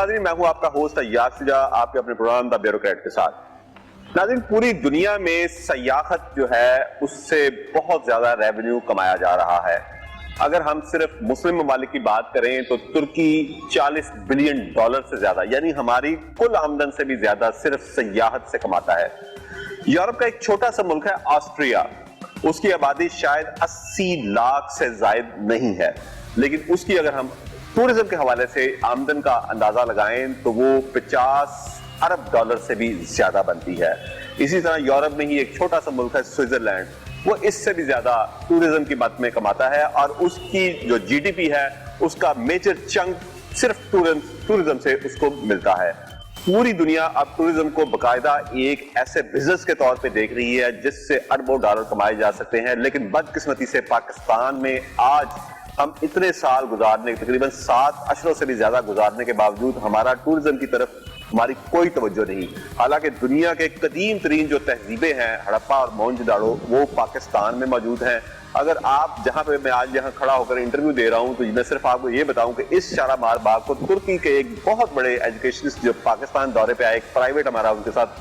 ناظرین، میں ہوں آپ کا ہوسٹ ایاز شجاع، آپ کے اپنے پروگرام دا بیوروکریٹ کے ساتھ۔ ناظرین، پوری دنیا میں سیاحت جو ہے اس سے بہت زیادہ ریونیو کمایا جا رہا ہے۔ اگر ہم صرف مسلم ممالک کی بات کریں تو ترکی $40 بلین سے زیادہ، یعنی ہماری کل آمدن سے بھی زیادہ صرف سیاحت سے کماتا ہے۔ یورپ کا ایک چھوٹا سا ملک ہے آسٹریا، اس کی آبادی شاید 80 لاکھ سے زائد نہیں ہے، لیکن اس کی اگر ہم ٹورزم کے حوالے سے آمدن کا اندازہ لگائیں تو وہ $50 ارب سے بھی زیادہ بنتی ہے۔ اسی طرح یورپ میں ہی ایک چھوٹا سا ملک ہے سوئٹزرلینڈ، وہ اس سے بھی زیادہ ٹورزم کی مد میں کماتا ہے، اور اس کی جو جی ڈی پی ہے اس کا میجر چنک صرف ٹورزم سے اس کو ملتا ہے۔ پوری دنیا اب ٹورزم کو باقاعدہ ایک ایسے بزنس کے طور پہ دیکھ رہی ہے جس سے اربوں ڈالر کمائے جا سکتے ہیں، لیکن بدقسمتی سے پاکستان میں آج ہم اتنے سال گزارنے، تقریباً 7 اشروں سے بھی زیادہ گزارنے کے باوجود ہمارا ٹورزم کی طرف ہماری کوئی توجہ نہیں۔ حالانکہ دنیا کے قدیم ترین جو تہذیبیں ہیں، ہڑپا اور موہنجو داڑو، وہ پاکستان میں موجود ہیں۔ اگر آپ جہاں پہ میں آج یہاں کھڑا ہو کر انٹرویو دے رہا ہوں تو میں صرف آپ کو یہ بتاؤں کہ اس شالامار باغ کو ترکی کے ایک بہت بڑے ایجوکیشنسٹ جو پاکستان دورے پہ آئے، ایک پرائیویٹ ہمارا ان کے ساتھ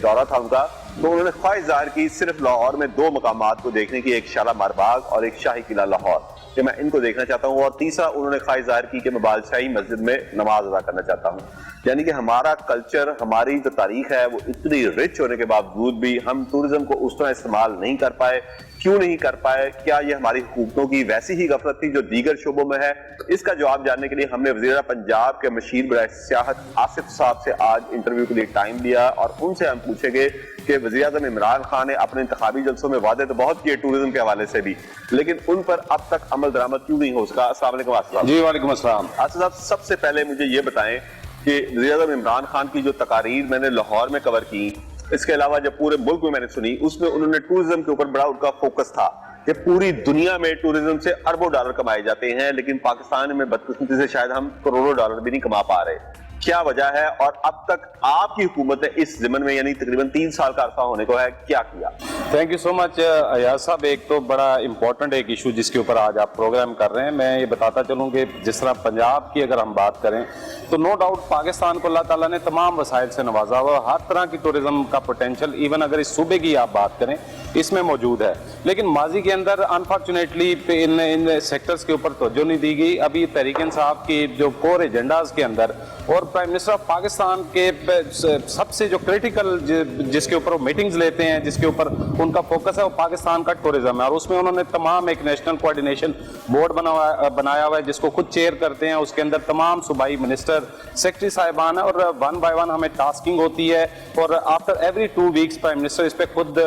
دورہ تھا ان کا، تو انہوں نے خواہش ظاہر کی صرف لاہور میں 2 مقامات کو دیکھنے کی، ایک شالامار باغ اور ایک شاہی قلعہ لاہور، کہ میں ان کو دیکھنا چاہتا ہوں، اور تیسرا انہوں نے خواہش ظاہر کی کہ میں بادشاہی مسجد میں نماز ادا کرنا چاہتا ہوں۔ یعنی کہ ہمارا کلچر، ہماری جو تاریخ ہے وہ اتنی رچ ہونے کے باوجود بھی ہم ٹورزم کو اس طرح استعمال نہیں کر پائے۔ کیوں نہیں کر پائے؟ کیا یہ ہماری حکومتوں کی ویسی ہی غفلت تھی جو دیگر شعبوں میں ہے؟ اس کا جواب جاننے کے لیے ہم نے وزیر پنجاب کے مشیر برائے سیاحت آصف صاحب سے آج انٹرویو کے لیے ٹائم لیا، اور ان سے ہم پوچھیں گے کہ وزیر اعظم عمران خان نے اپنے انتخابی جلسوں میں وعدے تو بہت کیے ٹورزم کے حوالے سے بھی، لیکن ان پر اب تک عمل درآمد کیوں نہیں ہو سکا؟ السلام علیکم آصف صاحب۔ جی وعلیکم السلام۔ آصف صاحب، سب سے پہلے مجھے یہ بتائیں کہ وزیر اعظم عمران خان کی جو تقاریر میں نے لاہور میں کور کی، اس کے علاوہ جب پورے ملک میں نے سنی، اس میں انہوں نے ٹورزم کے اوپر بڑا ان کا فوکس تھا کہ پوری دنیا میں ٹورزم سے اربوں ڈالر کمائے جاتے ہیں، لیکن پاکستان میں بدقسمتی سے شاید ہم کروڑوں ڈالر بھی نہیں کما پا رہے۔ کیا وجہ ہے، اور اب تک آپ کی حکومت نے اس ضمن میں، یعنی تقریباً 3 سال کا عرصہ ہونے کو ہے، کیا کیا؟ تھینک یو سو مچ ایاز صاحب۔ ایک تو بڑا امپورٹنٹ ایک ایشو جس کے اوپر آج آپ پروگرام کر رہے ہیں، میں یہ بتاتا چلوں کہ جس طرح پنجاب کی اگر ہم بات کریں تو نو ڈاؤٹ پاکستان کو اللہ تعالیٰ نے تمام وسائل سے نوازا ہوا، ہر طرح کی ٹورزم کا پوٹینشیل، ایون اگر اس صوبے کی آپ بات کریں اس میں موجود ہے، لیکن ماضی کے اندر انفارچونیٹلی ان سیکٹرز کے اوپر توجہ نہیں دی گئی۔ ابھی تحریک انصاف کی جو کور ایجنڈاز کے اندر اور پرائم منسٹر آف پاکستان کے سب سے جو کریٹیکل جس کے اوپر وہ میٹنگز لیتے ہیں، جس کے اوپر ان کا فوکس ہے، وہ پاکستان کا ٹورزم ہے، اور اس میں انہوں نے تمام ایک نیشنل کوآرڈینیشن بورڈ بنایا ہوا ہے جس کو خود چیئر کرتے ہیں۔ اس کے اندر تمام صوبائی منسٹر، سیکرٹری صاحبان ہیں، اور 1 by 1 ہمیں ٹاسکنگ ہوتی ہے، اور آفٹر ایوری 2 ویکس پرائم منسٹر اس پہ خود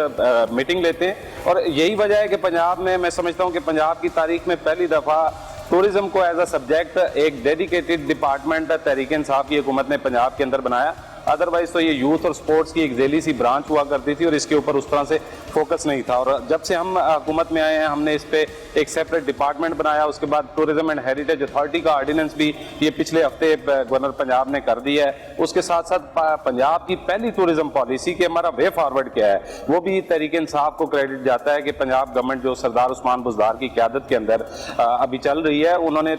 میٹنگ لیتے ہیں۔ اور یہی وجہ ہے کہ پنجاب میں سمجھتا ہوں کہ پنجاب کی تاریخ میں پہلی دفعہ ٹورزم کو ایز اے سبجیکٹ ایک ڈیڈیکیٹڈ ڈپارٹمنٹ تحریک انصاف کی حکومت نے پنجاب کے اندر بنایا۔ ادروائز تو یہ یوتھ اور سپورٹس کی ایک ذیلی سی برانچ ہوا کرتی تھی، اور اس کے اوپر اس طرح سے فوکس نہیں تھا، اور جب سے ہم حکومت میں آئے ہیں ہم نے اس پہ ایک سیپریٹ ڈپارٹمنٹ بنایا۔ اس کے بعد ٹورزم اینڈ ہیریٹیج اتھارٹی کا آرڈیننس بھی یہ پچھلے ہفتے گورنر پنجاب نے کر دیا ہے۔ اس کے ساتھ ساتھ پنجاب کی پہلی ٹورزم پالیسی کہ ہمارا وے فارورڈ کیا ہے، وہ بھی تحریک انصاف کو کریڈٹ جاتا ہے کہ پنجاب گورنمنٹ جو سردار عثمان بزدار کی قیادت کے اندر ابھی چل رہی ہے، انہوں نے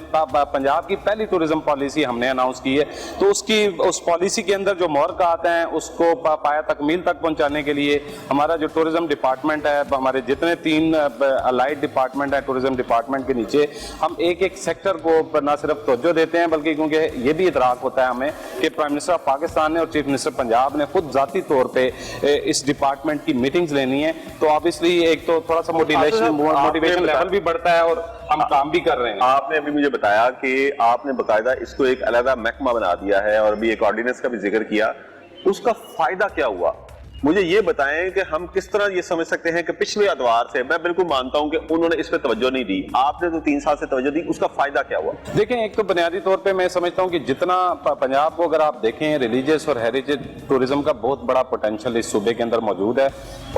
پنجاب کی پہلی ٹورزم پالیسی ہم نے اناؤنس کی ہے، تو اس پالیسی کے اندر جو محرکات ہیں اس کو پایا تکمیل تک پہنچانے کے لیے ہمارا جو ٹورزم ڈپارٹمنٹ ہے، ہمارے جتنے 3 الائڈ ڈپارٹمنٹ ہیں ٹورزم ڈپارٹمنٹ کے نیچے، ہم ایک سیکٹر کو نہ صرف توجہ دیتے ہیں بلکہ کیونکہ یہ بھی ادراک ہوتا ہے ہمیں کہ پرائم منسٹر آف پاکستان نے اور چیف منسٹر پنجاب نے خود ذاتی طور پہ اس ڈپارٹمنٹ کی میٹنگز لینی ہیں، تو آبویسلی ایک تو تھوڑا سا موٹیویشن لیول بھی بڑھتا ہے اور ہم کام بھی کر رہے ہیں۔ آپ نے ابھی مجھے بتایا کہ آپ نے باقاعدہ اس کو ایک علیحدہ محکمہ بنا دیا ہے، اور ابھی ایک آرڈیننس کا بھی ذکر کیا، اس کا فائدہ کیا ہوا؟ مجھے یہ بتائیں کہ ہم کس طرح یہ سمجھ سکتے ہیں کہ پچھلے ادوار سے، میں بالکل مانتا ہوں کہ انہوں نے اس پہ توجہ نہیں دی، آپ نے تو 3 سال سے توجہ دی، اس کا فائدہ کیا ہوا؟ دیکھیں، ایک تو بنیادی طور پہ میں سمجھتا ہوں کہ جتنا پنجاب کو اگر آپ دیکھیں ریلیجیس اور ہیریٹیج ٹورزم کا بہت بڑا پوٹینشیل اس صوبے کے اندر موجود ہے،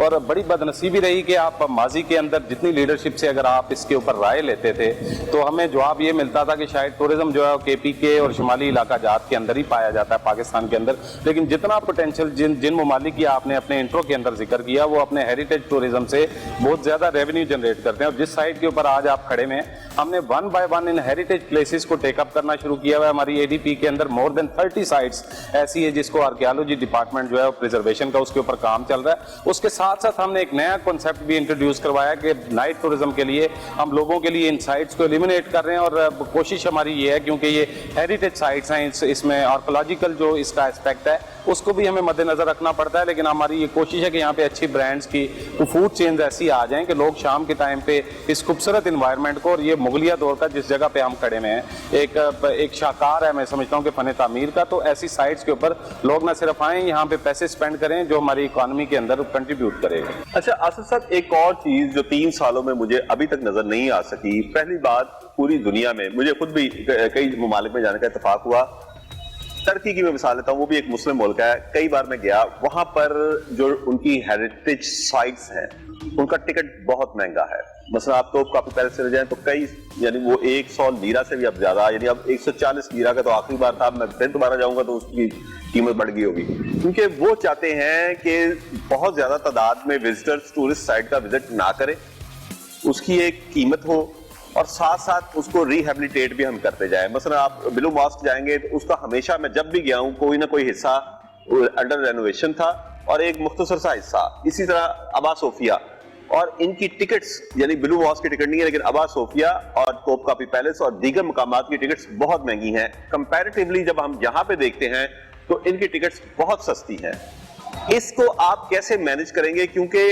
اور بڑی بدنصیبی رہی کہ آپ ماضی کے اندر جتنی لیڈرشپ سے اگر آپ اس کے اوپر رائے لیتے تھے تو ہمیں جواب یہ ملتا تھا کہ شاید ٹورزم جو ہے کے پی کے اور شمالی علاقہ جات کے اندر ہی پایا جاتا ہے پاکستان کے اندر، لیکن جتنا پوٹینشیل جن ممالک کی آپ نے आपने अपने इंट्रो के अंदर जिक्र किया, वो अपने हेरिटेज टूरिज्म से बहुत ज़्यादा रेवेन्यू जनरेट करते हैं। और जिस साइट के ऊपर आज आप खड़े में, हमने 1 by 1 इन हेरिटेज प्लेसेस को टेकअप करना शुरू किया हुआ है। हमारी एडीपी के अंदर मोर देन 30 साइट्स ऐसी है जिसको आर्कियोलॉजी डिपार्टमेंट जो है प्रिजर्वेशन का उसके ऊपर काम चल रहा है। उसके साथ साथ हमने एक नया कॉन्सेप्ट भी इंट्रोड्यूस करवाया कि नाइट टूरिज्म के लिए हम लोगों के लिए इन साइट्स को एलिमिनेट कर रहे हैं। और कोशिश हमारी ये है, क्योंकि ये हेरिटेज साइट्स हैं, इसमें आर्कियोलॉजिकल जो इसका एस्पेक्ट है उसको भी हमें मद्देनजर रखना पड़ता है, लेकिन हमारी ये कोशिश है कि यहाँ पे अच्छी ब्रांड्स की फूड चेन्स ऐसी आ जाएं कि लोग शाम के टाइम पे इस खूबसूरत इन्वायरमेंट को, और ये मुगलिया दौर का जिस जगह पे हम खड़े में हैं, एक शाकार है मैं समझता हूँ कि फन तामीर का, तो ऐसी साइट्स के ऊपर लोग ना सिर्फ आएँ, यहाँ पे पैसे स्पेंड करें जो हमारी इकोनॉमी के अंदर कंट्रीब्यूट करेगा। अच्छा आसिफ साहब, एक और चीज जो 3 सालों में मुझे अभी तक नजर नहीं आ सकी, पहली बात पूरी दुनिया में, मुझे खुद भी कई ममालिक में जाने का इत्तेफाक हुआ, टर्की की मैं मिसाल लेता हूँ, वो भी एक मुस्लिम मुल्क है, कई बार मैं गया, वहां पर जो उनकी हेरिटेज साइट्स हैं उनका टिकट बहुत महंगा है। मसलन आप तो काफी पैलेस चले जाएं तो कई, यानी वो 100 लीरा से भी अब ज्यादा, यानी अब 140 लीरा का तो आखिरी बार था, मैं फिर दोबारा जाऊंगा तो उसकी कीमत बढ़ गई होगी, क्योंकि वो चाहते हैं कि बहुत ज्यादा तादाद में विजिटर्स टूरिस्ट साइट का विजिट ना करें, उसकी एक कीमत हो और साथ साथ उसको रिहेबिलिटेट भी हम करते जाएं। मसलन आप ब्लू मॉस्क जाएंगे तो उसका हमेशा, मैं जब भी गया हूं, कोई ना कोई हिस्सा अंडर रेनोवेशन था और एक मुख्तसर सा हिस्सा। इसी तरह अबा सोफिया, और इनकी टिकट्स, यानी ब्लू मॉस्क की टिकट नहीं है लेकिन अबा सोफिया और तोपकापी पैलेस और दीगर मकामात की टिकट्स बहुत महंगी हैं। कंपैरेटिवली जब हम यहाँ पे देखते हैं तो इनकी टिकट्स बहुत सस्ती हैं। इसको आप कैसे मैनेज करेंगे, क्योंकि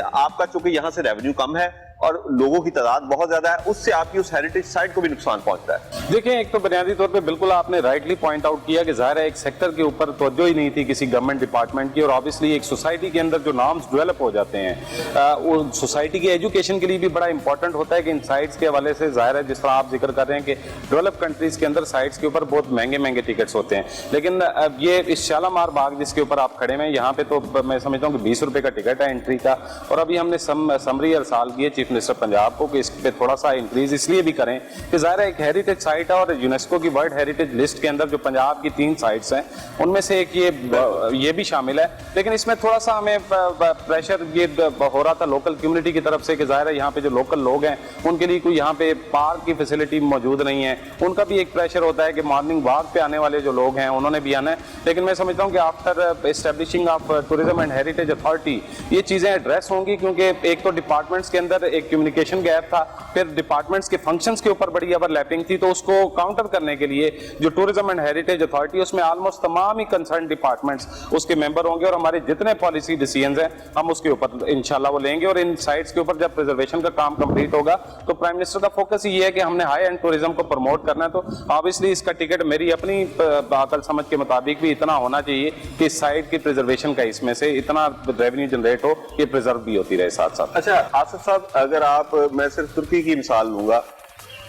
आपका चूंकि यहाँ से रेवेन्यू कम है और लोगों की तादाद बहुत ज्यादा है, उससे आपकी उस हेरिटेज साइट को भी नुकसान पहुंचता है। देखिए, एक तो बुनियादी तौर पे बिल्कुल आपने राइटली पॉइंट आउट किया कि ज़ाहिर है एक सेक्टर के ऊपर तवज्जो ही नहीं थी किसी गवर्नमेंट डिपार्टमेंट की, और ऑब्वियसली एक सोसाइटी के अंदर जो नॉर्म्स डेवलप हो जाते हैं वो सोसाइटी की एजुकेशन के लिए भी बड़ा इंपॉर्टेंट होता है कि इन साइट्स के हवाले से, ज़ाहिर है जिस तरह आप जिक्र कर रहे हैं कि डेवलप कंट्रीज के अंदर साइट्स के ऊपर बहुत महंगे महंगे टिकट्स होते हैं, लेकिन ये इस शालामार बाग जिसके ऊपर आप खड़े हैं, यहाँ पे तो मैं समझता हूँ कि 20 रुपये का टिकट है एंट्री का। और अभी हमने समरी अरसाल की है चीफ मिनिस्टर पंजाब को कि इस पे थोड़ा सा इंक्रीज इसलिए भी करें कि ज़ाहिर है एक हेरिटेज साइट है, और यूनेस्को की वर्ल्ड हेरिटेज लिस्ट के अंदर जो पंजाब की 3 साइट्स हैं उनमें से एक ये भी शामिल है। लेकिन इसमें थोड़ा सा हमें प्रेशर ये हो रहा था लोकल कम्युनिटी की तरफ से कि ज़ाहिर है यहाँ पे जो लोकल लोग हैं उनके लिए कोई यहाँ पे पार्क की फैसिलिटी मौजूद नहीं है, उनका भी एक प्रेशर होता है कि मॉर्निंग वॉक पे आने वाले जो लोग हैं उन्होंने भी आना है। लेकिन मैं समझता हूँ कि after establishing of tourism and heritage authority ये चीज़ें एड्रेस होंगी, क्योंकि एक तो डिपार्टमेंट्स के अंदर एक कम्युनिकेशन गैप था, फिर डिपार्टमेंट्स के फंक्शंस के ऊपर बड़ी ओवरलैपिंग थी, तो उसको काउंटर करने के लिए जो टूरिज्म एंड हेरिटेज अथॉरिटी, उसमें ऑलमोस्ट तमाम ही कंसर्न डिपार्टमेंट्स उसके मेंबर होंगे, और हमारे जितने पॉलिसी डिसीजंस हैं हम उसके ऊपर इंशाल्लाह वो लेंगे। और इन साइट्स के ऊपर जब प्रिजर्वेशन का काम कंप्लीट होगा तो प्राइम मिनिस्टर का फोकस ये है कि हमने हाई एंड टूरिज्म को प्रमोट करना है, तो ऑब्वियसली इसका टिकट मेरी अपनी अकल समझ के मुताबिक भी इतना होना चाहिए कि इस साइट की प्रिजर्वेशन का इसमें से इतना रेवेन्यू जनरेट हो कि प्रिजर्व भी होती रहे साथ साथ। अच्छा आसिफ साहब, अगर आप, मैं सिर्फ तुर्की की मिसाल लूंगा,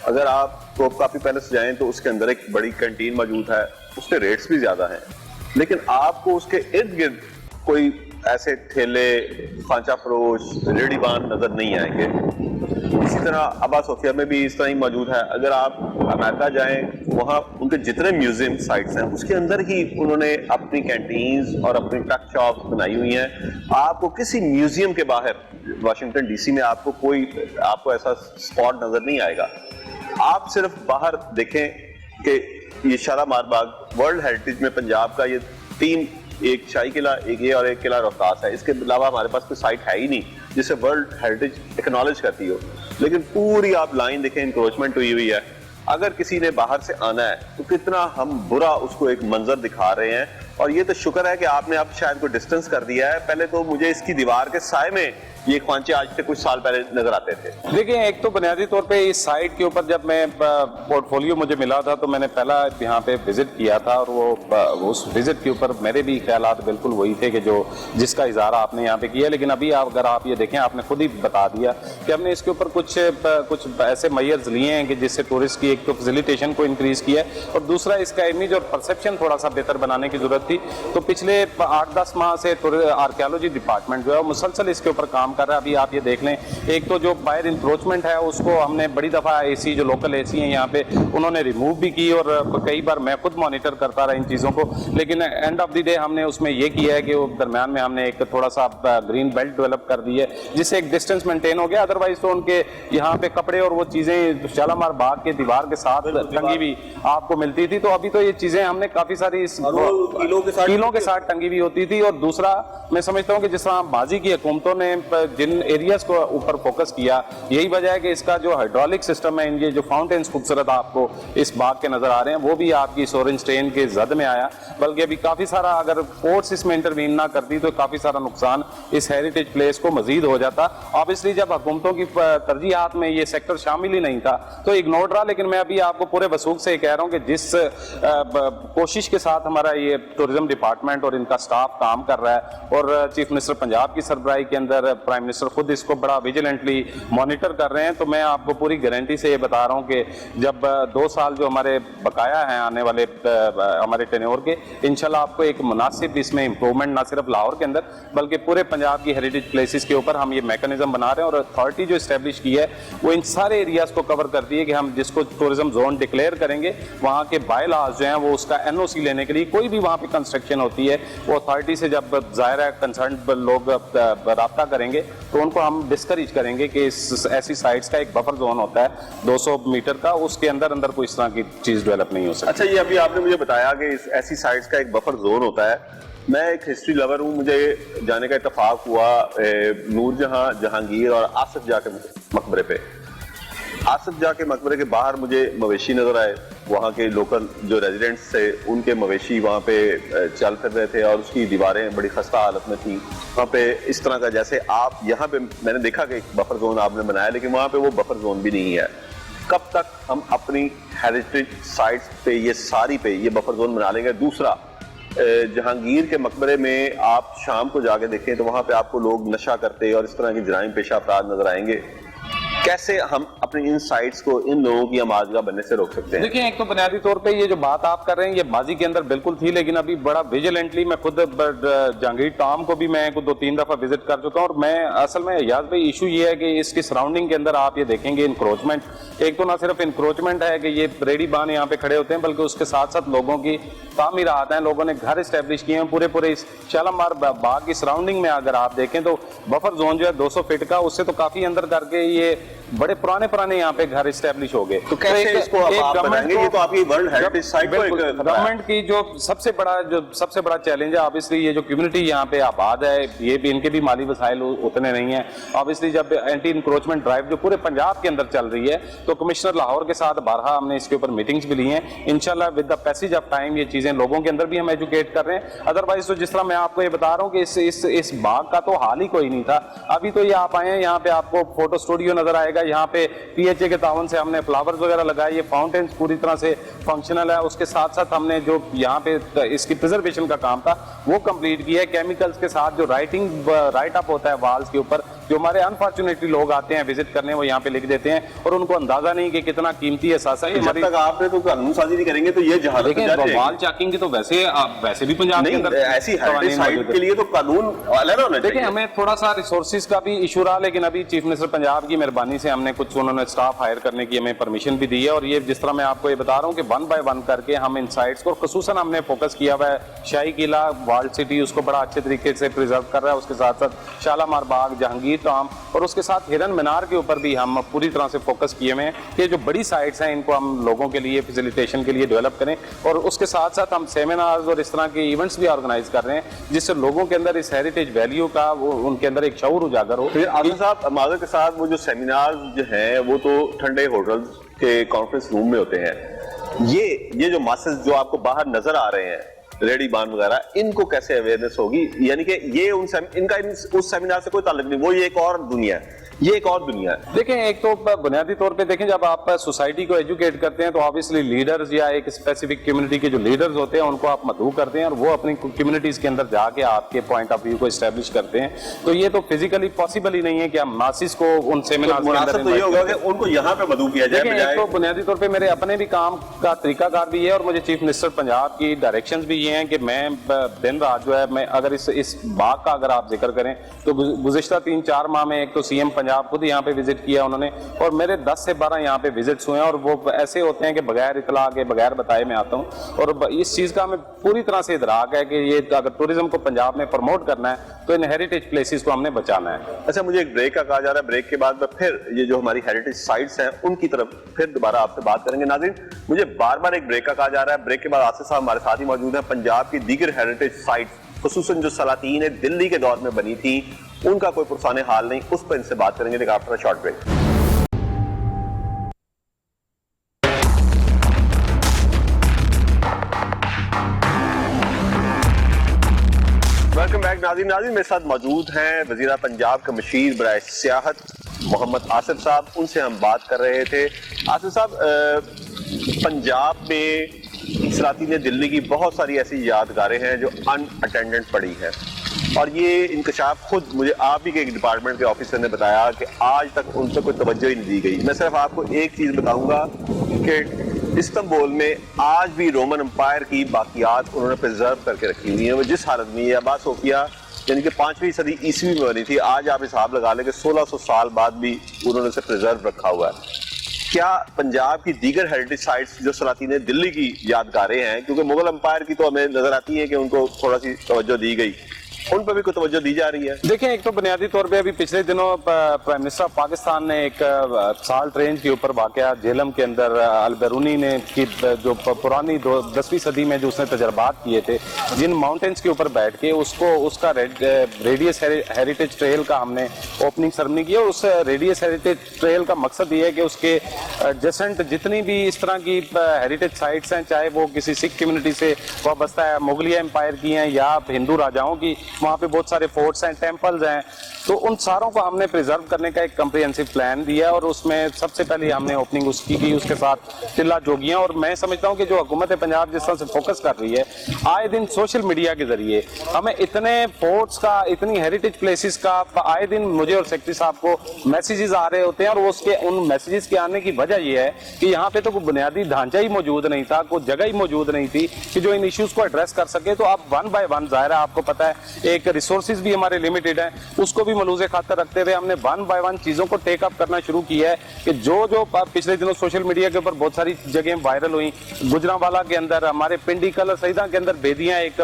अगर आप तोपकापी पैलेस जाएं तो उसके अंदर एक बड़ी कैंटीन मौजूद है, उसके रेट्स भी ज्यादा हैं, लेकिन आपको उसके इर्द गिर्द कोई ऐसे ठेले, खांचा फरोश, रेडीबान नजर नहीं आएंगे। इसी तरह अबा सोफिया में भी इस तरह ही मौजूद है। अगर आप अमेरिका जाएं, वहाँ उनके जितने म्यूजियम साइट्स हैं उसके अंदर ही उन्होंने अपनी कैंटीन्स और अपनी टक शॉप बनाई हुई हैं। आपको किसी म्यूजियम के बाहर वाशिंगटन डीसी में आपको ऐसा स्पॉट नजर नहीं आएगा। आप सिर्फ बाहर देखें कि ये शालामार बाग वर्ल्ड हेरिटेज में पंजाब का ये 3, एक शाही किला, एक ये और एक किला रोहतास है, इसके अलावा हमारे पास कोई साइट है ही नहीं जिसे वर्ल्ड हेरिटेज एक्नॉलेज करती हो। लेकिन पूरी आप लाइन देखें, इंक्रोचमेंट हुई है। अगर किसी ने बाहर से आना है तो कितना हम बुरा उसको एक मंजर दिखा रहे हैं। और ये तो शुक्र है कि आपने अब शायद कोई डिस्टेंस कर दिया है, पहले तो मुझे इसकी दीवार के साए में ये ख्वांचे आज से कुछ साल पहले नजर आते थे। देखिए, एक तो बुनियादी तौर पे इस साइट के ऊपर जब मैं पोर्टफोलियो मुझे मिला था तो मैंने पहला यहाँ पे विजिट किया था, और वो उस विजिट के ऊपर मेरे भी ख्यालात बिल्कुल वही थे कि जिसका इजारा आपने यहाँ पे किया। लेकिन अभी अगर आप ये देखें, आपने खुद ही बता दिया कि हमने इसके ऊपर कुछ ऐसे मेजर्स लिए हैं कि जिससे टूरिस्ट की एक तो फैसिलिटेशन को इंक्रीज किया है, और दूसरा इसका इमेज और परसेप्शन थोड़ा सा बेहतर बनाने की जरूरत थी। तो पिछले 8-10 माह से आर्कियोलॉजी डिपार्टमेंट जो है मुसलसल इसके ऊपर काम काम कर रहा है। अभी आप ये देख लें, एक तो जो बाहर इंक्रोचमेंट है उसको हमने बड़ी दफ़ा एसी जो लोकल एसी हैं यहाँ पे उन्होंने रिमूव भी की, और कई बार मैं खुद मॉनिटर करता रहा इन चीज़ों को, लेकिन एंड ऑफ द डे हमने उसमें ये किया है कि वो दरम्यान में हमने एक थोड़ा सा ग्रीन बेल्ट डेवलप कर दी है जिससे एक डिस्टेंस मेंटेन हो गया। अदरवाइज तो उनके यहाँ पे कपड़े और वो चीज़ें शालामार बाग के दीवार के साथ टंगी हुई आपको मिलती थी, तो अभी तो ये चीज़ें हमने काफ़ी सारी कीलों के साथ टंगी हुई होती थी। और दूसरा मैं समझता हूँ कि जिस तरह माजी की हुकूमतों ने जिन एरियाज को ऊपर फोकस किया, यही वजह है कि इसका जो हाइड्रोलिक सिस्टम है, इनके जो फाउंटेन्स खूबसूरत आपको इस बाग के नजर आ रहे हैं, वो भी आपकी सोरेंज ट्रेन के जद में आया। बल्कि अभी काफी सारा अगर कोर्ट्स इसमें इंटरवीन ना करती तो काफी सारा नुकसान इस हेरिटेज प्लेस को मजीद हो जाता। ऑब्वियसली जब हुकूमतों की तरजीहात में ये सेक्टर शामिल ही नहीं था तो इग्नोर रहा, लेकिन मैं अभी आपको पूरे वसूख से कह रहा हूँ कि जिस कोशिश के साथ हमारा ये टूरिज्म डिपार्टमेंट और इनका स्टाफ काम कर रहा है, और चीफ मिनिस्टर पंजाब की सरबराही के अंदर प्राइम मिनिस्टर खुद इसको बड़ा विजिलेंटली मॉनिटर कर रहे हैं, तो मैं आपको पूरी गारंटी से ये बता रहा हूँ कि जब 2 साल जो हमारे बकाया हैं आने वाले हमारे टेन्योर के, इंशाल्लाह आपको एक मुनासिब इसमें इंप्रूवमेंट ना सिर्फ लाहौर के अंदर बल्कि पूरे पंजाब की हेरिटेज प्लेसेस के ऊपर हम ये मैकेनिज्म बना रहे हैं। और अथॉरिटी जो इस्टेब्लिश की है वो इन सारे एरियाज को कवर करती है कि हम जिसको टूरिज्म जोन डिक्लेयर करेंगे वहाँ के बाय लॉज जो हैं वो उसका एनओसी लेने के लिए कोई भी वहाँ पे कंस्ट्रक्शन होती है वो अथॉरिटी से जब ज़ाहिर है कंसर्न लोग राब्ता करेंगे तो उनको हम डिस्करेज करेंगे कि ऐसी साइट्स का एक बफर जोन होता है 200 मीटर का, उसके अंदर अंदर कोई इस तरह की चीज डेवलप नहीं हो सकती। अच्छा, ये अभी आपने मुझे बताया कि ऐसी साइट्स का एक बफर जोन होता है। मैं एक हिस्ट्री लवर हूँ, मुझे जाने का इत्तेफाक हुआ नूरजहां, जहांगीर और आसिफ जाह के मकबरे पे। आसिफ जाह के मकबरे के बाहर मुझे मवेशी नजर आए, वहाँ के लोकल जो रेजिडेंट्स थे उनके मवेशी वहाँ पे चल फिर रहे थे और उसकी दीवारें बड़ी खस्ता हालत में थी। वहाँ पे इस तरह का जैसे आप यहाँ पे मैंने देखा कि एक बफर जोन आपने बनाया, लेकिन वहाँ पे वो बफर जोन भी नहीं है। कब तक हम अपनी हेरिटेज साइट्स पे ये बफर जोन बना लेंगे? दूसरा, जहांगीर के मकबरे में आप शाम को जाके देखें तो वहाँ पे आपको लोग नशा करते और इस तरह की जराइम पेशा अफराद नजर आएंगे। कैसे हम अपनी इन साइट्स को इन लोगों की आमाजगा बनने से रोक सकते हैं? देखिए, एक तो बुनियादी तौर पे ये जो बात आप कर रहे हैं ये माजी के अंदर बिल्कुल थी, लेकिन अभी बड़ा विजिलेंटली मैं खुद जहांगीर टाउन को भी मैं 2-3 दफा विजिट कर चुका हूँ। और मैं असल में याद भाई इशू ये है कि इसकी सराउंडिंग के अंदर आप ये देखेंगे इंक्रोचमेंट, एक तो ना सिर्फ इंक्रोचमेंट है कि ये रेडी बान यहाँ पे खड़े होते हैं, बल्कि उसके साथ साथ लोगों की तामीरात हैं, लोगों ने घर इस्टेब्लिश किए हैं पूरे इस शालामार बाग की सराउंडिंग में। अगर आप देखें तो बफर जोन जो है 200 फीट का, उससे तो काफी अंदर करके ये बड़े पुराने यहाँ पे घर इस्टेब्लिश हो गए। तो कैसे इसको आप बनाएंगे? ये तो आपकी वर्ल्ड हेरिटेज साइट को गवर्नमेंट की जो सबसे बड़ा चैलेंज है, ऑब्वियसली ये जो कम्युनिटी यहाँ पे आबाद है ये भी इनके भी माली वसाइल उतने नहीं है। ऑब्वियसली जब एंटी इंक्रोचमेंट ड्राइव जो पूरे पंजाब के अंदर चल रही है तो कमिश्नर लाहौर के साथ बारहा हमने इसके ऊपर मीटिंग्स भी ली हैं। इंशाल्लाह with the passage of time ये चीजें लोगों के अंदर भी हम एजुकेट कर रहे हैं। अदरवाइज तो जिस तरह मैं आपको ये बता रहा हूँ कि इस बाग का तो हाल ही कोई नहीं था। अभी तो ये आप आए हैं, यहाँ पे आपको फोटो स्टूडियो नजर आएगा, यहाँ पे PHA के तावन से हमने फ्लावर्स वगैरह लगाए, ये फाउंटेन्स पूरी तरह से फंक्शनल है। उसके साथ साथ हमने जो यहाँ पे इसकी प्रिजर्वेशन का काम था वो कंप्लीट किया है। केमिकल्स के साथ जो राइट अप होता है वॉल्स के ऊपर, जो हमारे अनफॉर्चुनेटली लोग आते हैं विजिट करने वो यहाँ पे लिख देते हैं और उनको अंदाजा नहीं कि कितना कीमती एहसास है। जब तक आपने तो कानून साजी नहीं करेंगे तो ये जहां वॉल चेकिंग की तो वैसे भी पंजाब के अंदर ऐसी हेरिटेज साइट के लिए तो कानून अलग होना चाहिए। देखिए, हमें थोड़ा सा रिसोर्सेज का भी इशू रहा, लेकिन अभी चीफ मिनिस्टर पंजाब की मेहरबानी से हमने कुछ उन्होंने स्टाफ हायर करने की हमें परमिशन भी दी है। और ये जिस तरह मैं आपको ये बता रहा हूँ कि 1 बाय 1 करके हम इन साइट्स को, खसूसन हमने फोकस किया हुआ है शाही किला, वर्ल्ड सिटी, उसको बड़ा अच्छे तरीके से प्रिजर्व कर रहा है। उसके साथ साथ शालामार बाग, जहांगीर टाउन और उसके साथ हिरन मीनार के ऊपर भी हम पूरी तरह से फोकस किए हुए हैं कि जो बड़ी साइट्स हैं इनको हम लोगों के लिए फैसिलिटेशन के लिए डेवलप करें। और उसके साथ साथ हम सेमिनार्स और इस तरह के इवेंट्स भी ऑर्गेनाइज कर रहे हैं जिससे लोगों के अंदर इस हेरिटेज वैल्यू का वो उनके अंदर एक शऊर उजागर हो। फिर आसिफ साहब, माजर के साथ वो जो सेमिनार्स जो हैं वो तो ठंडे होटल्स के कॉन्फ्रेंस रूम में होते हैं। ये जो मासेस जो आपको बाहर नजर आ रहे हैं रेडी बान वगैरह, इनको कैसे अवेयरनेस होगी? यानी कि ये इनका उस सेमिनार से कोई ताल्लुक नहीं, वो ये एक और दुनिया है, ये एक और दुनिया है। देखें, एक तो बुनियादी तौर पे देखें, जब आप सोसाइटी को एजुकेट करते हैं तो ऑब्वियसली लीडर्स या एक स्पेसिफिक कम्युनिटी के जो लीडर्स होते हैं उनको आप मदऊ करते हैं और वो अपनी कम्युनिटीज के अंदर जाके आपके पॉइंट ऑफ व्यू को एस्टेब्लिश करते हैं। तो ये तो फिजिकली पॉसिबल ही नहीं है कि हम मासिस को उन सेमिनार के अंदर तो ये होगा कि उनको यहाँ पे मदऊ किया जाए। तो बुनियादी तौर पे मेरे अपने भी काम का तरीकाकार भी है और मुझे चीफ मिनिस्टर पंजाब की डायरेक्शंस भी یہ ہیں کہ میں دن رات جو ہے میں اگر اس باغ کا اگر آپ ذکر کریں تو گزشتہ 3-4 ماہ میں ایک تو سی ایم پنجاب خود یہاں پہ وزٹ کیا انہوں نے, اور میرے 10 سے 12 یہاں پہ وزٹس ہوئے ہیں, اور وہ ایسے ہوتے ہیں کہ بغیر اطلاع کے بغیر بتائے میں آتا ہوں, اور اس چیز کا ہمیں پوری طرح سے ادراک ہے کہ یہ اگر ٹوریزم کو پنجاب میں پروموٹ کرنا ہے تو ان ہیریٹیج پلیسز کو ہم نے بچانا ہے. اچھا, مجھے ایک بریک کا کہا جا رہا ہے, بریک کے بعد میں پھر یہ جو ہماری ہیریٹیج سائٹس ہیں ان کی طرف پھر دوبارہ آپ سے بات کریں گے. ناظرین, مجھے بار بار ایک بریک کا کہا جا رہا ہے, بریک کے بعد آصف صاحب ہمارے ساتھ ہی موجود ہیں. پنجاب کی دیگر ہیریٹیج سائٹس خصوصاً جو سلاطین دلی کے دور میں بنی تھی ان کا کوئی پرسان حال نہیں, اس پر ان سے بات کریں گے لیکن after short break. Welcome back ناظرین. ناظرین میرے ساتھ موجود ہیں وزیر پنجاب کا مشیر برائے سیاحت محمد آصف صاحب, ان سے ہم بات کر رہے تھے. آصف صاحب, پنجاب میں سلاطین دلی کی بہت ساری ایسی یادگاریں ہیں جو ان اٹینڈنٹ پڑی ہیں, اور یہ انکشاف خود مجھے آپ ہی کے ایک ڈپارٹمنٹ کے آفیسر نے بتایا کہ آج تک ان سے کوئی توجہ ہی نہیں دی گئی. میں صرف آپ کو ایک چیز بتاؤں گا کہ استنبول میں آج بھی رومن امپائر کی باقیات انہوں نے پرزرو کر کے رکھی ہوئی ہیں. وہ جس حالت میں آبا صوفیہ یعنی کہ 5ویں صدی عیسوی میں بنی تھی, آج آپ حساب لگا لیں کہ 1600 سال بعد بھی انہوں نے اسے پرزرو رکھا ہوا ہے. کیا پنجاب کی دیگر ہیریٹیج سائٹس جو سلاطین دلی کی یادگاریں ہیں, کیونکہ مغل امپائر کی تو ہمیں نظر آتی ہے کہ ان کو تھوڑا سی توجہ دی گئی, ان پہ بھی کوئی توجہ دی جا رہی ہے؟ دیکھیں, ایک تو بنیادی طور پہ ابھی پچھلے دنوں پرائم منسٹر آف پاکستان نے ایک سالٹ رینج کے اوپر واقع جہلم کے اندر البیرونی نے کی جو پرانی 10ویں صدی میں جو اس نے تجربات کیے تھے, جن ماؤنٹینز کے اوپر بیٹھ کے اس کا ریڈیس ہیریٹیج ٹریل کا ہم نے اوپننگ سرمنی کی. اور اس ریڈیس ہیریٹیج ٹریل کا مقصد یہ ہے کہ اس کے ایڈجسنٹ جتنی بھی اس طرح کی ہیریٹیج سائٹس ہیں, چاہے وہ کسی سکھ کمیونٹی سے وابستہ ہے, مغلیہ امپائر کی ہیں یا ہندو راجاؤں کی, وہاں پہ بہت سارے فورٹس ہیں, ٹیمپلز ہیں, تو ان ساروں کو ہم نے پریزرو کرنے کا ایک کمپریہنسو پلان دیا ہے. اور اس میں سب سے پہلے ہم نے اوپننگ اس کی اس کے ساتھ ٹلہ جوگیاں. اور میں سمجھتا ہوں کہ جو حکومت پنجاب جس طرح سے فوکس کر رہی ہے, آئے دن سوشل میڈیا کے ذریعے ہمیں اتنے فورٹس کا, اتنی ہیریٹیج پلیسز کا آئے دن مجھے اور سیکرٹری صاحب کو میسیجز آ رہے ہوتے ہیں, اور اس کے ان میسیجز کے آنے کی وجہ یہ ہے کہ یہاں پہ تو کوئی بنیادی ڈھانچہ ہی موجود نہیں تھا, کوئی جگہ ہی موجود نہیں تھی کہ جو ان ایشوز کو ایڈریس کر سکے. تو اب 1 بائی 1 ظاہر ہے, آپ کو پتہ ہے ایک ریسورسز بھی ہمارے لمیٹڈ ہیں, اس کو بھی ملوز خاطر رکھتے ہوئے ہم نے 1 بائی 1 چیزوں کو ٹیک اپ کرنا شروع کیا ہے کہ جو پچھلے دنوں سوشل میڈیا کے اوپر بہت ساری جگہیں وائرل ہوئیں. گجرانوالا کے اندر, ہمارے پنڈی کلر سیدہ کے اندر بیدیاں ایک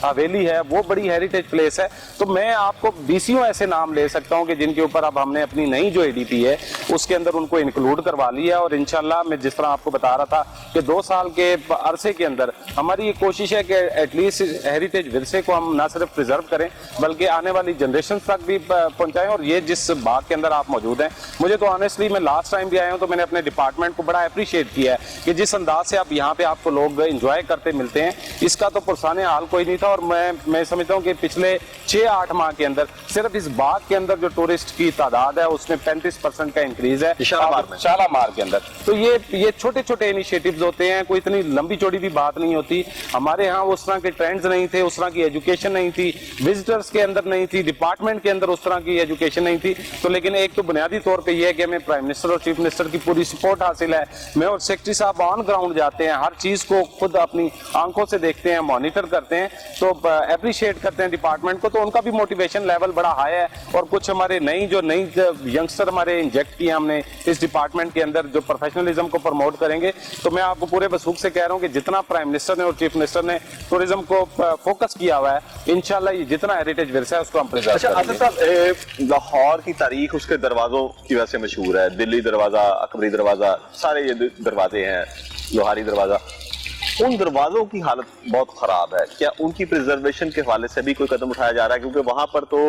حویلی ہے, وہ بڑی ہیریٹیج پلیس ہے. تو میں آپ کو 20 ایسے نام لے سکتا ہوں کہ جن کے اوپر اب ہم نے اپنی نئی جو ADP ہے اس کے اندر ان کو انکلوڈ کروا لیا. اور انشاءاللہ میں جس طرح آپ کو بتا رہا تھا کہ 2 سال کے عرصے کے اندر ہماری یہ کوشش ہے کہ ایٹ لیسٹ ہیریٹیج ورثے کو ہم نہ صرف پریزرو کریں بلکہ آنے والی جنریشن تک بھی پہنچائیں. اور یہ جس باغ کے اندر آپ موجود ہیں, مجھے تو آنیسٹلی میں لاسٹ ٹائم بھی آیا ہوں تو میں نے اپنے ڈپارٹمنٹ کو بڑا اپریشیٹ کیا ہے کہ جس انداز سے یہاں پہ آپ کو لوگ انجوائے کرتے ملتے ہیں, اس کا تو پرسان حال کوئی نہیں تھا. اور میں سمجھتا ہوں کہ پچھلے 6-8 ماہ کے اندر صرف اس باغ کے اندر جو ٹورسٹ کی تعداد ہے اس میں 35% کا انکریز ہے شالامار کے اندر. تو یہ چھوٹے چھوٹے انیشیٹوز ہوتے ہیں, کوئی اتنی لمبی چوڑی بھی بات نہیں ہوتی. ہمارے ہاں اس طرح کے ٹرینڈز نہیں تھے, اس طرح کی ایجوکیشن نہیں تھی, وزٹرز کے اندر نہیں تھی, ڈپارٹمنٹ کے اندر اس طرح کی ایجوکیشن نہیں تھی. تو لیکن ایک تو بنیادی طور پہ یہ ہے کہ ہمیں پرائم منسٹر اور چیف منسٹر کی پوری سپورٹ حاصل ہے. میں اور سیکرٹری صاحب آن گراؤنڈ جاتے ہیں, ہر چیز کو خود اپنی آنکھوں سے دیکھتے ہیں, مانیٹر کرتے ہیں, تو اپریشیٹ کرتے ہیں ڈپارٹمنٹ کو. تو ان کا بھی موٹیویشن لیول بڑا ہائی ہے. اور کچھ ہمارے نئی ینگسٹر ہمارے انجیکٹ کیے ہم نے اس ڈپارٹمنٹ کے اندر جو پروفیشنلزم کو پروموٹ کریں گے. تو میں آپ کو پورے وثوق سے کہہ رہا ہوں کہ جتنا پرائم منسٹر نے اور چیف منسٹر نے ٹورزم کو فوکس کیا ہوا ہے, انشاءاللہ یہ جتنا ہیریٹیج ورثہ ہے اس کو ہم پریزرو کریں گے. اچھا صاحب, لاہور کی تاریخ اس کے دروازوں کی وجہ سے مشہور ہے. دلی دروازہ, اکبری دروازہ, سارے یہ دروازے ہیں, لوہاری دروازہ. ان دروازوں کی حالت بہت خراب ہے. کیا ان کی پریزرویشن کے حوالے سے بھی کوئی قدم اٹھایا جا رہا ہے؟ کیونکہ وہاں پر تو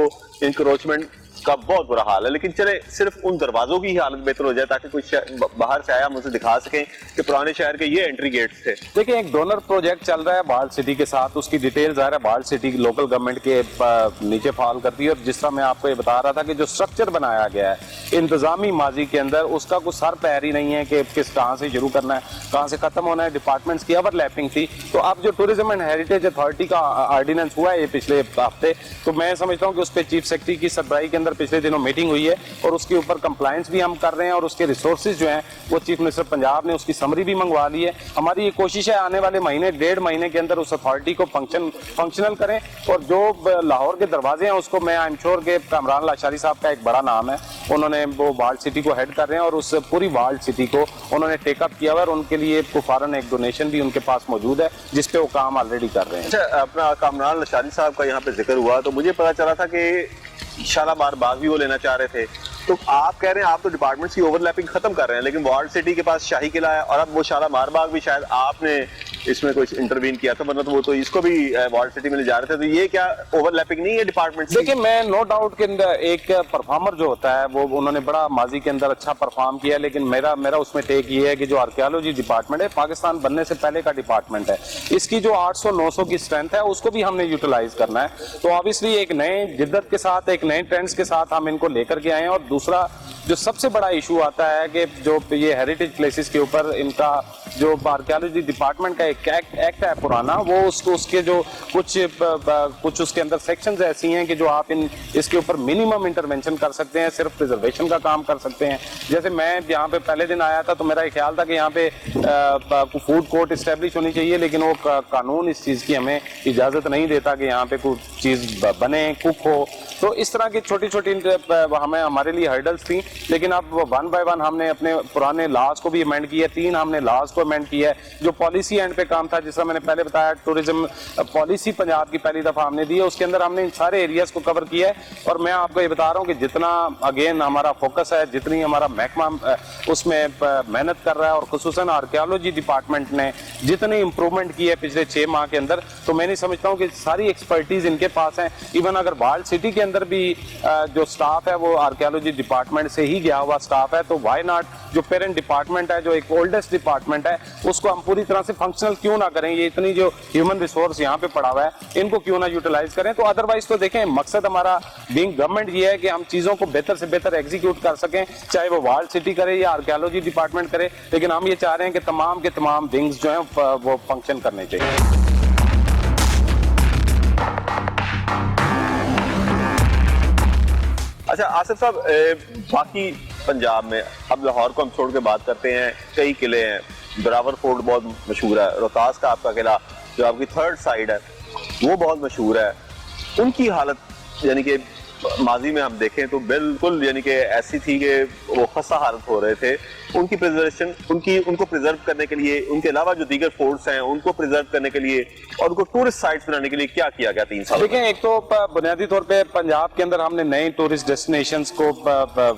انکروچمنٹ کا بہت برا حال ہے. لیکن چلے صرف ان دروازوں کی حالت بہتر ہو جائے تاکہ کوئی باہر سے آیا ہم اسے دکھا سکیں کہ پرانے شہر کے یہ انٹری گیٹس تھے. دیکھیں, ایک ڈونر پروجیکٹ چل رہا ہے بال سٹی کے ساتھ, اس کی ڈیٹیل ظاہر ہے بال سٹی لوکل گورنمنٹ کے نیچے فعال کرتی ہے. اور جس طرح میں آپ کو یہ بتا رہا تھا کہ جو سٹرکچر بنایا گیا ہے انتظامی ماضی کے اندر, اس کا کوئی سر پیر ہی نہیں ہے کہ کہاں سے شروع کرنا ہے کہاں سے ختم ہونا ہے. ڈپارٹمنٹس کی اوور لیپنگ تھی. تو اب جو ٹورزم اینڈ ہیریٹیج اتھارٹی کا آرڈیننس ہوا ہے یہ پچھلے ہفتے, تو میں سمجھتا ہوں کہ اس پہ چیف سیکرٹری کی سربراہی کے اندر अंदर पिछले दिनों मीटिंग हुई है और उसके ऊपर कंप्लायंस भी हम कर रहे हैं और उसके रिसोर्सेज जो हैं वो चीफ मिनिस्टर पंजाब ने उसकी समरी भी मंगवा ली है। हमारी ये कोशिश है आने वाले महीने 1.5 महीने के अंदर उस अथॉरिटी को फंक्शनल करें और जो लाहौर के दरवाजे हैं उसको मैं आई एम श्योर के कामरान लाशारी साहब का एक बड़ा नाम है, उन्होंने वो वार्ड सिटी को हेड कर रहे हैं और उस पूरी वार्ड सिटी को उन्होंने टेकअप किया हुआ है और उनके लिए फौरन एक डोनेशन भी उनके पास मौजूद है जिसपे वो काम ऑलरेडी कर रहे हैं। अच्छा, अपना कामरान लाशारी साहब का यहाँ पे जिक्र हुआ तो मुझे पता चला था कि शालामार बाग भी वो लेना चाह रहे थे, तो आप कह रहे हैं आप तो डिपार्टमेंट्स की ओवरलैपिंग खत्म कर रहे हैं, लेकिन वार्ड सिटी के पास शाही किला है और अब वो शालामार बाग भी शायद आपने इसमें कोई इंटरवीन किया था, वरना तो वो तो इसको भी वार्ड सिटी में ले जा रहे थे, तो ये क्या ओवरलैपिंग नहीं है डिपार्टमेंट? देखिए, मैं नो डाउट कि एक परफॉर्मर जो होता है वो उन्होंने बड़ा माजी के अंदर अच्छा परफॉर्म किया, लेकिन मेरा उसमें टेक ये है कि जो आर्कियोलॉजी डिपार्टमेंट है पाकिस्तान बनने से पहले का डिपार्टमेंट है, इसकी जो 800-900 की स्ट्रेंथ है उसको भी हमने यूटिलाइज करना है। तो ऑब्वियसली एक नए जिद्दत के साथ, एक नए ट्रेंड्स के साथ हम इनको लेकर के आए हैं। और दूसरा जो सबसे बड़ा इशू आता है कि जो ये हेरिटेज प्लेसेस के ऊपर इनका जो आर्कियोलॉजी डिपार्टमेंट का एक एक्ट है पुराना, वो उसके जो कुछ उसके अंदर सेक्शंस ऐसी हैं कि जो आप इसके ऊपर मिनिमम इंटरवेंशन कर सकते हैं, सिर्फ प्रिजर्वेशन का काम कर सकते हैं। जैसे मैं यहाँ पे पहले दिन आया था तो मेरा ख्याल था कि यहाँ पे फूड कोर्ट इस्टेब्लिश होनी चाहिए, लेकिन वो कानून इस चीज़ की हमें इजाज़त नहीं देता कि यहाँ पे कुछ चीज़ बने, कुक हो। तो इस तरह की छोटी छोटी हमारे लिए हर्डल्स थी, लेकिन अब 1 बाय 1 हमने अपने पुराने लॉज को भी अमेंड किया, 3 हमने लॉज को अमेंड किया है। जो पॉलिसी एंड पे काम था, जिस तरह मैंने पहले बताया, टूरिज्म पॉलिसी पंजाब की पहली दफा हमने दी है, उसके अंदर हमने इन सारे एरियाज को कवर किया है। और मैं आपको ये बता रहा हूँ कि जितना अगेन हमारा फोकस है, जितनी हमारा महकमा उसमें मेहनत कर रहा है और खुसूसन आर्कियोलॉजी डिपार्टमेंट ने जितनी इंप्रूवमेंट की है पिछले 6 माह के अंदर, तो मैं नहीं समझता हूँ कि सारी एक्सपर्टीज इनके पास है। इवन अगर वार्ड सिटी के अंदर भी जो स्टाफ है वो आर्कियोलॉजी डिपार्टमेंट से ही गया हुआ स्टाफ है, तो वाई नॉट जो पेरेंट डिपार्टमेंट है, जो एक ओल्डेस्ट डिपार्टमेंट है, उसको हम पूरी तरह से फंक्शनल क्यों ना करें? ये इतनी जो ह्यूमन रिसोर्स यहाँ पे पड़ा हुआ है, इनको क्यों ना यूटिलाइज करें? तो अदरवाइज तो देखें, मकसद हमारा बीइंग गवर्नमेंट ये है कि हम चीजों को बेहतर से बेहतर एग्जीक्यूट कर सकें, चाहे वो वार्ड सिटी करे या आर्कियोलॉजी डिपार्टमेंट करे, लेकिन हम ये चाह रहे हैं कि तमाम के तमाम विंग्स जो हैं वो फंक्शन करने चाहिए। अच्छा आसिफ साहब, बाकी पंजाब में अब लाहौर को हम छोड़ के बात करते हैं, कई किले हैं, बराबर फोर्ट बहुत मशहूर है, रोहतास का आपका किला जो आपकी थर्ड साइड है वो बहुत मशहूर है। उनकी हालत यानी कि माजी में हम देखें तो बिल्कुल यानी कि ऐसी थी कि वो खस्ता हालत हो रहे थे। उनकी प्रिजर्वेशन, उनको प्रिजर्व करने के लिए, उनके अलावा जो दीगर फोर्ट्स हैं उनको प्रिजर्व करने के लिए और उनको टूरिस्ट साइट्स बनाने के लिए क्या किया गया 3 साल? देखिए, एक तो बुनियादी तौर पे पंजाब के अंदर हमने नए टूरिस्ट डेस्टिनेशंस को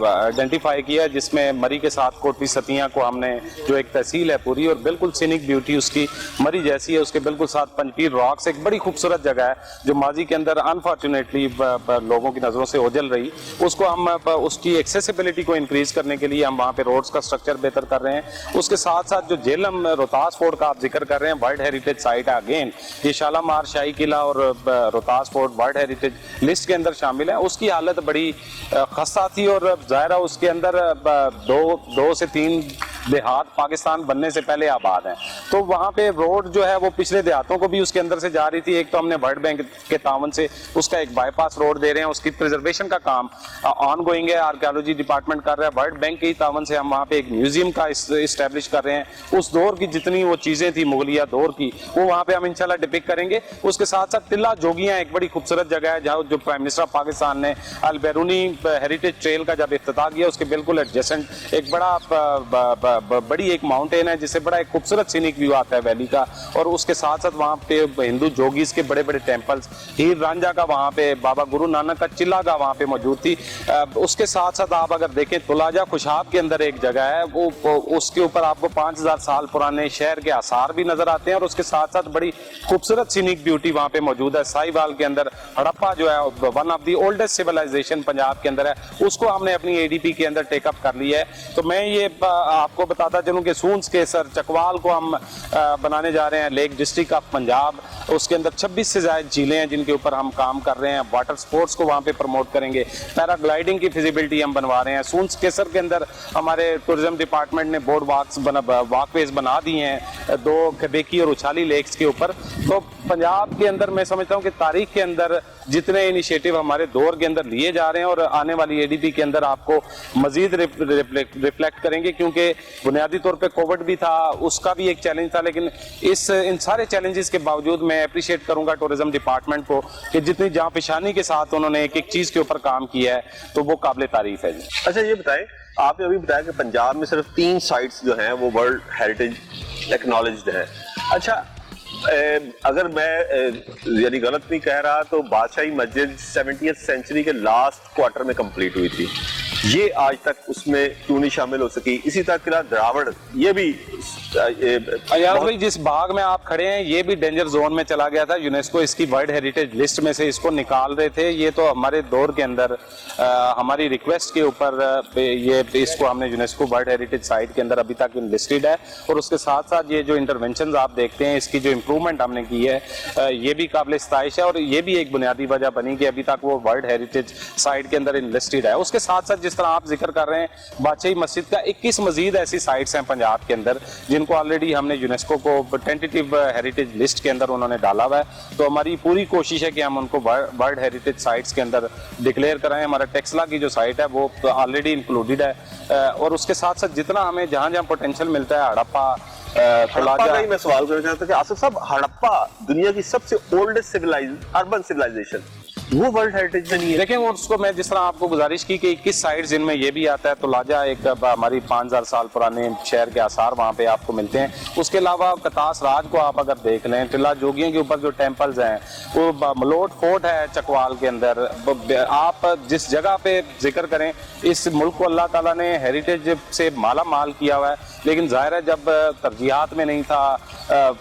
आइडेंटिफाई किया, जिसमें मरी के साथ कोटली सतियां को हमने, जो एक तहसील है पूरी और बिल्कुल सीनिक ब्यूटी उसकी मरी जैसी है, उसके बिल्कुल साथ पंजपीर रॉक्स, एक बड़ी खूबसूरत जगह है जो माजी के अंदर अनफॉर्चुनेटली लोगों की नजरों से ओझल रही। उसको हम उसकी एक्सेसिबिलिटी को इंक्रीज करने के लिए हम वहाँ पे रोड्स का स्ट्रक्चर बेहतर कर रहे हैं। उसके साथ साथ जो जेलम रोहतास फोर्ट का आप जिक्र कर रहे हैं, वर्ल्ड हेरिटेज साइट है अगेन, ये शालामार, शाही किला और Rohtas fort world heritage list के अंदर शामिल है। उसकी हालत बड़ी खस्ता थी और ज़ाहिर है उसके अंदर 2 से 3 देहात पाकिस्तान बनने से पहले आबाद हैं, तो वहाँ पे रोड जो है वो पिछले देहातों को भी उसके अंदर से जा रही थी। एक तो हमने वर्ल्ड बैंक के तावन से उसका एक बाईपास रोड दे रहे हैं, उसकी प्रिजर्वेशन का काम ऑन गोइंग है, आर्कियोलॉजी डिपार्टमेंट कर रहा है। वर्ल्ड बैंक के तावन से हम वहाँ पे एक म्यूजियम का इस्टेब्लिश कर रहे हैं। उस दौर की जितनी वो चीजें थी मुगलिया दौर की, वो वहाँ पे हम इंशाल्लाह डिपिक्ट करेंगे। उसके साथ साथ टिल्ला जोगियां एक बड़ी खूबसूरत जगह है, जहाँ जो प्राइम मिनिस्टर ऑफ पाकिस्तान ने अल बैरूनी हेरिटेज ट्रेल का जब इफ्तिताह किया, उसके बिल्कुल एडजेसेंट एक बड़ी एक माउंटेन है जिससे बड़ा एक खूबसूरत सीनिक व्यू आता है वैली का। और उसके साथ साथ वहाँ पे हिंदू जोगीज के बड़े बड़े टेम्पल्स, हीर रांझा का वहाँ पे, बाबा गुरु नानक का चिल्ला का वहाँ पे मौजूद थी। उसके साथ साथ आप अगर देखें तुलाजा खुशाब के अंदर एक जगह है, वो उसके ऊपर आपको 5000 साल पुराने शहर के आसार भी नजर आते हैं और उसके साथ साथ बड़ी खूबसूरत सीनिक ब्यूटी वहाँ पे मौजूद है। साहिवाल के अंदर हड़प्पा जो है one of the oldest civilisation Punjab के अंदर है, उसको हमने अपनी एडीपी के अंदर टेकअप कर लिया है। तो मैं ये आपको बताता चलूँ कि सूंस के सर चकवाल को हम बनाने जा रहे हैं, लेक डिस्ट्रिक्ट ऑफ पंजाब। उसके अंदर 26 से ज्यादा झीलें हैं जिनके ऊपर हम काम कर रहे हैं। वाटर स्पोर्ट्स को वहाँ पे प्रमोट करेंगे, पैराग्लाइडिंग की फिजिबिलिटी हम बनवा रहे हैं। सूंस केसर के अंदर हमारे टूरिज्म डिपार्टमेंट ने बोर्ड वॉकवेज बना दिए हैं 2 खबेकी और उछाली लेक्स के ऊपर। तो पंजाब के अंदर मैं समझता हूँ कि तारीख के अंदर जितने इनिशिएटिव हमारे दौर के अंदर लिए जा रहे हैं और आने वाली एडीपी के अंदर आपको मजीद रिफ्लेक्ट करेंगे, क्योंकि बुनियादी तौर पे कोविड भी था, उसका भी एक चैलेंज था, लेकिन इन सारे चैलेंजेस के बावजूद मैं अप्रिशिएट करूंगा टूरिज्म डिपार्टमेंट को कि जितनी जहाँ पेशानी के साथ उन्होंने एक एक चीज के ऊपर काम किया है, तो वो काबिल तारीफ है जी। अच्छा ये बताएं, आपने अभी बताया कि पंजाब में सिर्फ 3 साइट्स जो हैं वो वर्ल्ड हेरिटेज एक्नॉलेज्ड हैं। अच्छा अगर मैं यानी गलत नहीं कह रहा तो बादशाही मस्जिद 70th सेंचुरी के लास्ट क्वार्टर में कंप्लीट हुई थी, ये आज तक उसमें क्यों नहीं शामिल हो सकी? इसी तरह किला द्रावड़, ये भी अयाज भाई जिस बाग में आप खड़े हैं ये भी डेंजर जोन में चला गया था, यूनेस्को इसकी वर्ल्ड हेरिटेज लिस्ट में से इसको निकाल रहे थे। ये तो हमारे दौर के अंदर हमारी रिक्वेस्ट के ऊपर ये इसको हमने यूनेस्को वर्ल्ड हेरिटेज साइट के अंदर अभी तक लिस्टेड है, और उसके साथ साथ ये जो इंटरवेंशन आप देखते हैं, इसकी जो इम्प्रूवमेंट हमने की है ये भी काबिल सताइश है, और ये भी एक बुनियादी वजह बनी कि अभी तक वो वर्ल्ड हेरिटेज साइट के अंदर लिस्टेड है। उसके साथ साथ जिस तरह आप जिक्र कर रहे हैं बादशाही मस्जिद का, 21 मजीद ऐसी साइट्स हैं पंजाब के अंदर जिनको ऑलरेडी हमने यूनेस्को को टेंटेटिव हेरिटेज लिस्ट के अंदर उन्होंने डाला हुआ है। तो हमारी पूरी कोशिश है कि हम उनको वर्ल्ड हेरिटेज साइट्स के अंदर डिक्लेयर कराएं। हमारा टेक्सला की जो साइट है वो ऑलरेडी इंक्लूडेड है, और उसके साथ साथ जितना हमें जहां जहां पोटेंशियल मिलता है, हड़प्पा का ही मैं सवाल करना चाहता हूं कि आसिफ साहब, हड़प्पा दुनिया की सबसे ओल्डेस्ट अर्बन सिविलाइजेशन, वो वर्ल्ड हेरिटेज में नहीं है। देखें उसको मैं जिस तरह आपको गुजारिश की कि 21 साइट्स जिनमें ये भी आता है, तो लाजा एक हमारी 5000 साल पुराने शहर के आसार वहाँ पे आपको मिलते हैं। उसके अलावा कतास राज को आप अगर देख लें, टिल्ला जोगियों के ऊपर जो टेम्पल्स हैं, वो मलोट फोर्ट है चकवाल के अंदर, आप जिस जगह पे जिक्र करें, इस मुल्क को अल्लाह ताला ने हेरिटेज से माला माल किया हुआ है, लेकिन जाहिर है जब तरजीहात में नहीं था,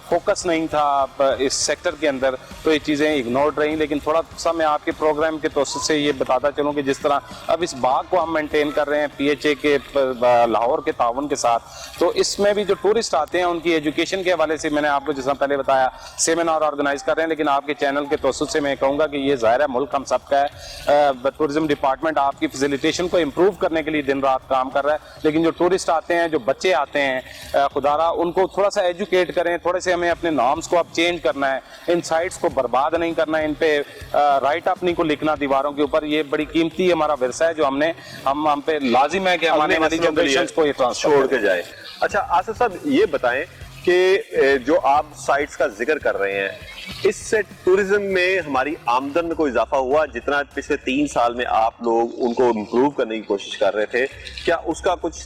फोकस नहीं था इस सेक्टर के अंदर, तो ये चीज़ें इग्नोर्ड रही। लेकिन थोड़ा सा मैं आपके प्रोग्राम के तौर से ये बताता चलूँ कि जिस तरह अब इस बाग को हम मेंटेन कर रहे हैं PHA के लाहौर के ताउन के साथ, तो इसमें भी जो टूरिस्ट आते हैं उनकी एजुकेशन के हवाले से मैंने आपको जिस तरह पहले बताया सेमिनार ऑर्गेनाइज कर रहे हैं, लेकिन आपके चैनल के तौर से मैं कहूँगा कि ये ज़ाहिर है मुल्क हम सबका है। टूरिज्म डिपार्टमेंट आपकी फैसिलिटेशन को इम्प्रूव करने के लिए दिन रात काम कर रहा है, लेकिन जो टूरिस्ट आते हैं, जो बच्चे आते हैं, खुदारा उनको थोड़ा सा एजुकेट करें, थोड़े से हमें अपने नॉर्म्स को अब चेंज करना है, इन साइट्स को बर्बाद नहीं करना है, इन पे राइट अप नहीं को लिखना दीवारों के ऊपर। ये बड़ी कीमती हमारा विरसा है जो हम पे लाजिम है कि हमारे वाली जनरेशन को ये छोड़ के जाए। अच्छा आसिफ साहब ये बताएं कि जो आप साइट्स का जिक्र कर रहे हैं, इससे टूरिज्म में हमारी आमदन में कोई इजाफा हुआ? जितना पिछले 3 साल में आप लोग उनको इम्प्रूव करने की कोशिश कर रहे थे, क्या उसका कुछ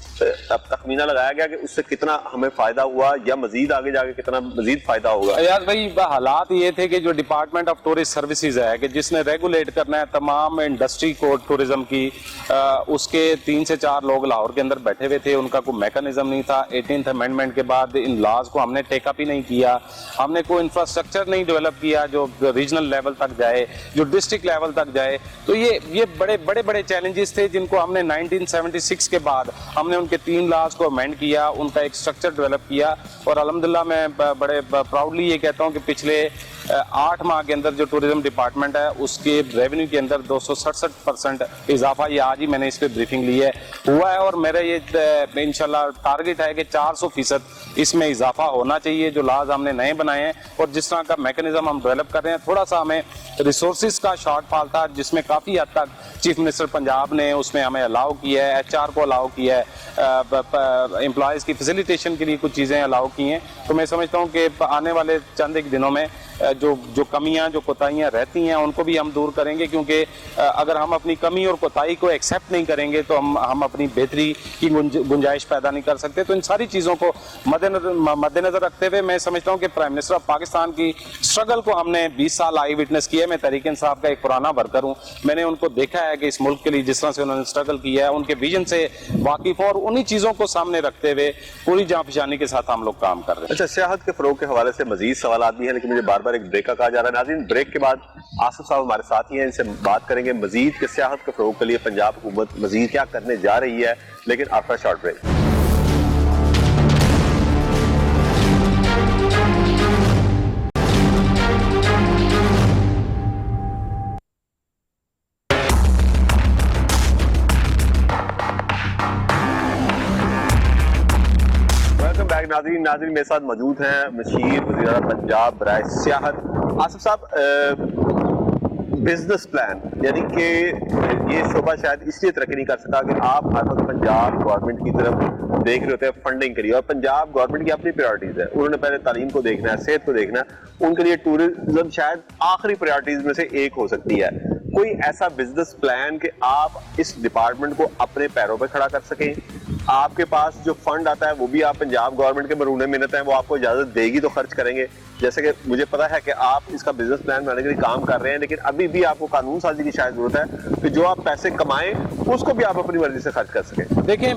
तखमीना लगाया गया कि उससे कितना हमें फायदा हुआ, या मजीद आगे जाके कितना मजीद फायदा होगा? यार भाई हालात ये थे कि जो डिपार्टमेंट ऑफ टूरिस्ट सर्विसेज है कि जिसने रेगुलेट करना है तमाम इंडस्ट्री को टूरिज्म की, उसके 3 से 4 लोग लाहौर के अंदर बैठे हुए थे, उनका कोई मैकेनिज्म नहीं था। 18th अमेंडमेंट के बाद इन लॉज को हमने टेकअप ही नहीं किया, हमने कोई इंफ्रास्ट्रक्चर नहीं डेवलप किया जो रीजनल लेवल तक जाए, जो डिस्ट्रिक्ट लेवल तक जाए। तो ये बड़े चैलेंजेस थे जिनको हमने 1976 के बाद हमने उनके 3 लॉज को अमेंड किया, उनका एक स्ट्रक्चर डेवलप किया, और अल्हम्दुलिल्लाह मैं बड़े प्राउडली ये कहता हूँ कि पिछले 8 माह के अंदर जो टूरिज्म डिपार्टमेंट है उसके रेवेन्यू के अंदर 267% इजाफा, ये आज ही मैंने इस पे ब्रीफिंग ली है, हुआ है। और मेरा ये इंशाल्लाह टारगेट है कि 400% इसमें इजाफा होना चाहिए जो लाज हमने नए बनाए हैं, और जिस तरह का मैकेनिज्म हम डेवलप कर रहे हैं। थोड़ा सा हमें रिसोर्सेज का शॉर्टफॉल था जिसमें काफ़ी हद तक चीफ मिनिस्टर पंजाब ने उसमें हमें अलाउ किया है, HR को अलाउ किया है, एम्प्लॉयज़ की फैसिलिटेशन के लिए कुछ चीज़ें अलाउ की हैं। तो मैं समझता हूँ कि आने वाले चंद एक दिनों में जो कमियां, जो कोताहियां रहती हैं उनको भी हम दूर करेंगे, क्योंकि अगर हम अपनी कमी और कोताही को एक्सेप्ट नहीं करेंगे तो हम अपनी बेहतरी की गुंजाइश पैदा नहीं कर सकते। तो इन सारी चीज़ों को मद्देनजर रखते हुए मैं समझता हूँ कि प्राइम मिनिस्टर ऑफ पाकिस्तान की स्ट्रगल को हमने 20 साल आई विटनेस किया है। मैं तहरीक इंसाफ का एक पुराना वर्कर हूँ, मैंने उनको देखा है कि इस मुल्क के लिए जिस तरह से उन्होंने स्ट्रगल किया है, उनके विजन से वाकिफ, और उन्हीं चीज़ों को सामने रखते हुए पूरी जांफशानी के साथ हम लोग काम कर रहे हैं। अच्छा, सियाहत के फरोग के हवाले से मजीद सवाल भी हैं, लेकिन मुझे बार बार एक ब्रेक का कहा जा रहा है। नाज़रीन, ब्रेक के बाद आसिफ साहब हमारे साथ ही हैं, इनसे बात करेंगे मजीद कि सियाहत के फरोग के लिए पंजाब हुकूमत मजीद क्या करने जा रही है, लेकिन आफ्टर शॉर्ट ब्रेक। नाज़रीन मेरे साथ मौजूद हैं मशीर वज़ीर पंजाब बराए सियाहत आसिफ साहब, बिजनेस प्लान यानी कि ये शोबा शायद इसलिए तरक्की नहीं कर सका कि आप हर वक्त पंजाब गवर्नमेंट की तरफ देख रहे होते हैं फंडिंग के लिए, और पंजाब गवर्नमेंट की अपनी प्रायोरिटीज है, उन्होंने पहले तालीम को देखना है, सेहत को देखना है, उनके लिए टूरिज्म शायद आखिरी प्रायोरिटीज में से एक हो सकती है। कोई ऐसा बिजनेस प्लान कि आप इस डिपार्टमेंट को अपने पैरों पर खड़ा कर सकें, आपके पास जो फंड आता है वो भी आप पंजाब गवर्नमेंट के मरूने मिन्नत हैं वो आपको इजाजत देगी तो खर्च करेंगे, जैसे कि मुझे पता है कि आप इसका बिजनेस प्लान बनाने के लिए काम कर रहे हैं, लेकिन अभी भी आपको कानून साजी की शायद जरूरत है कि जो आप पैसे कमाएं उसको भी आप अपनी मर्जी से खर्च कर सकें। देखिए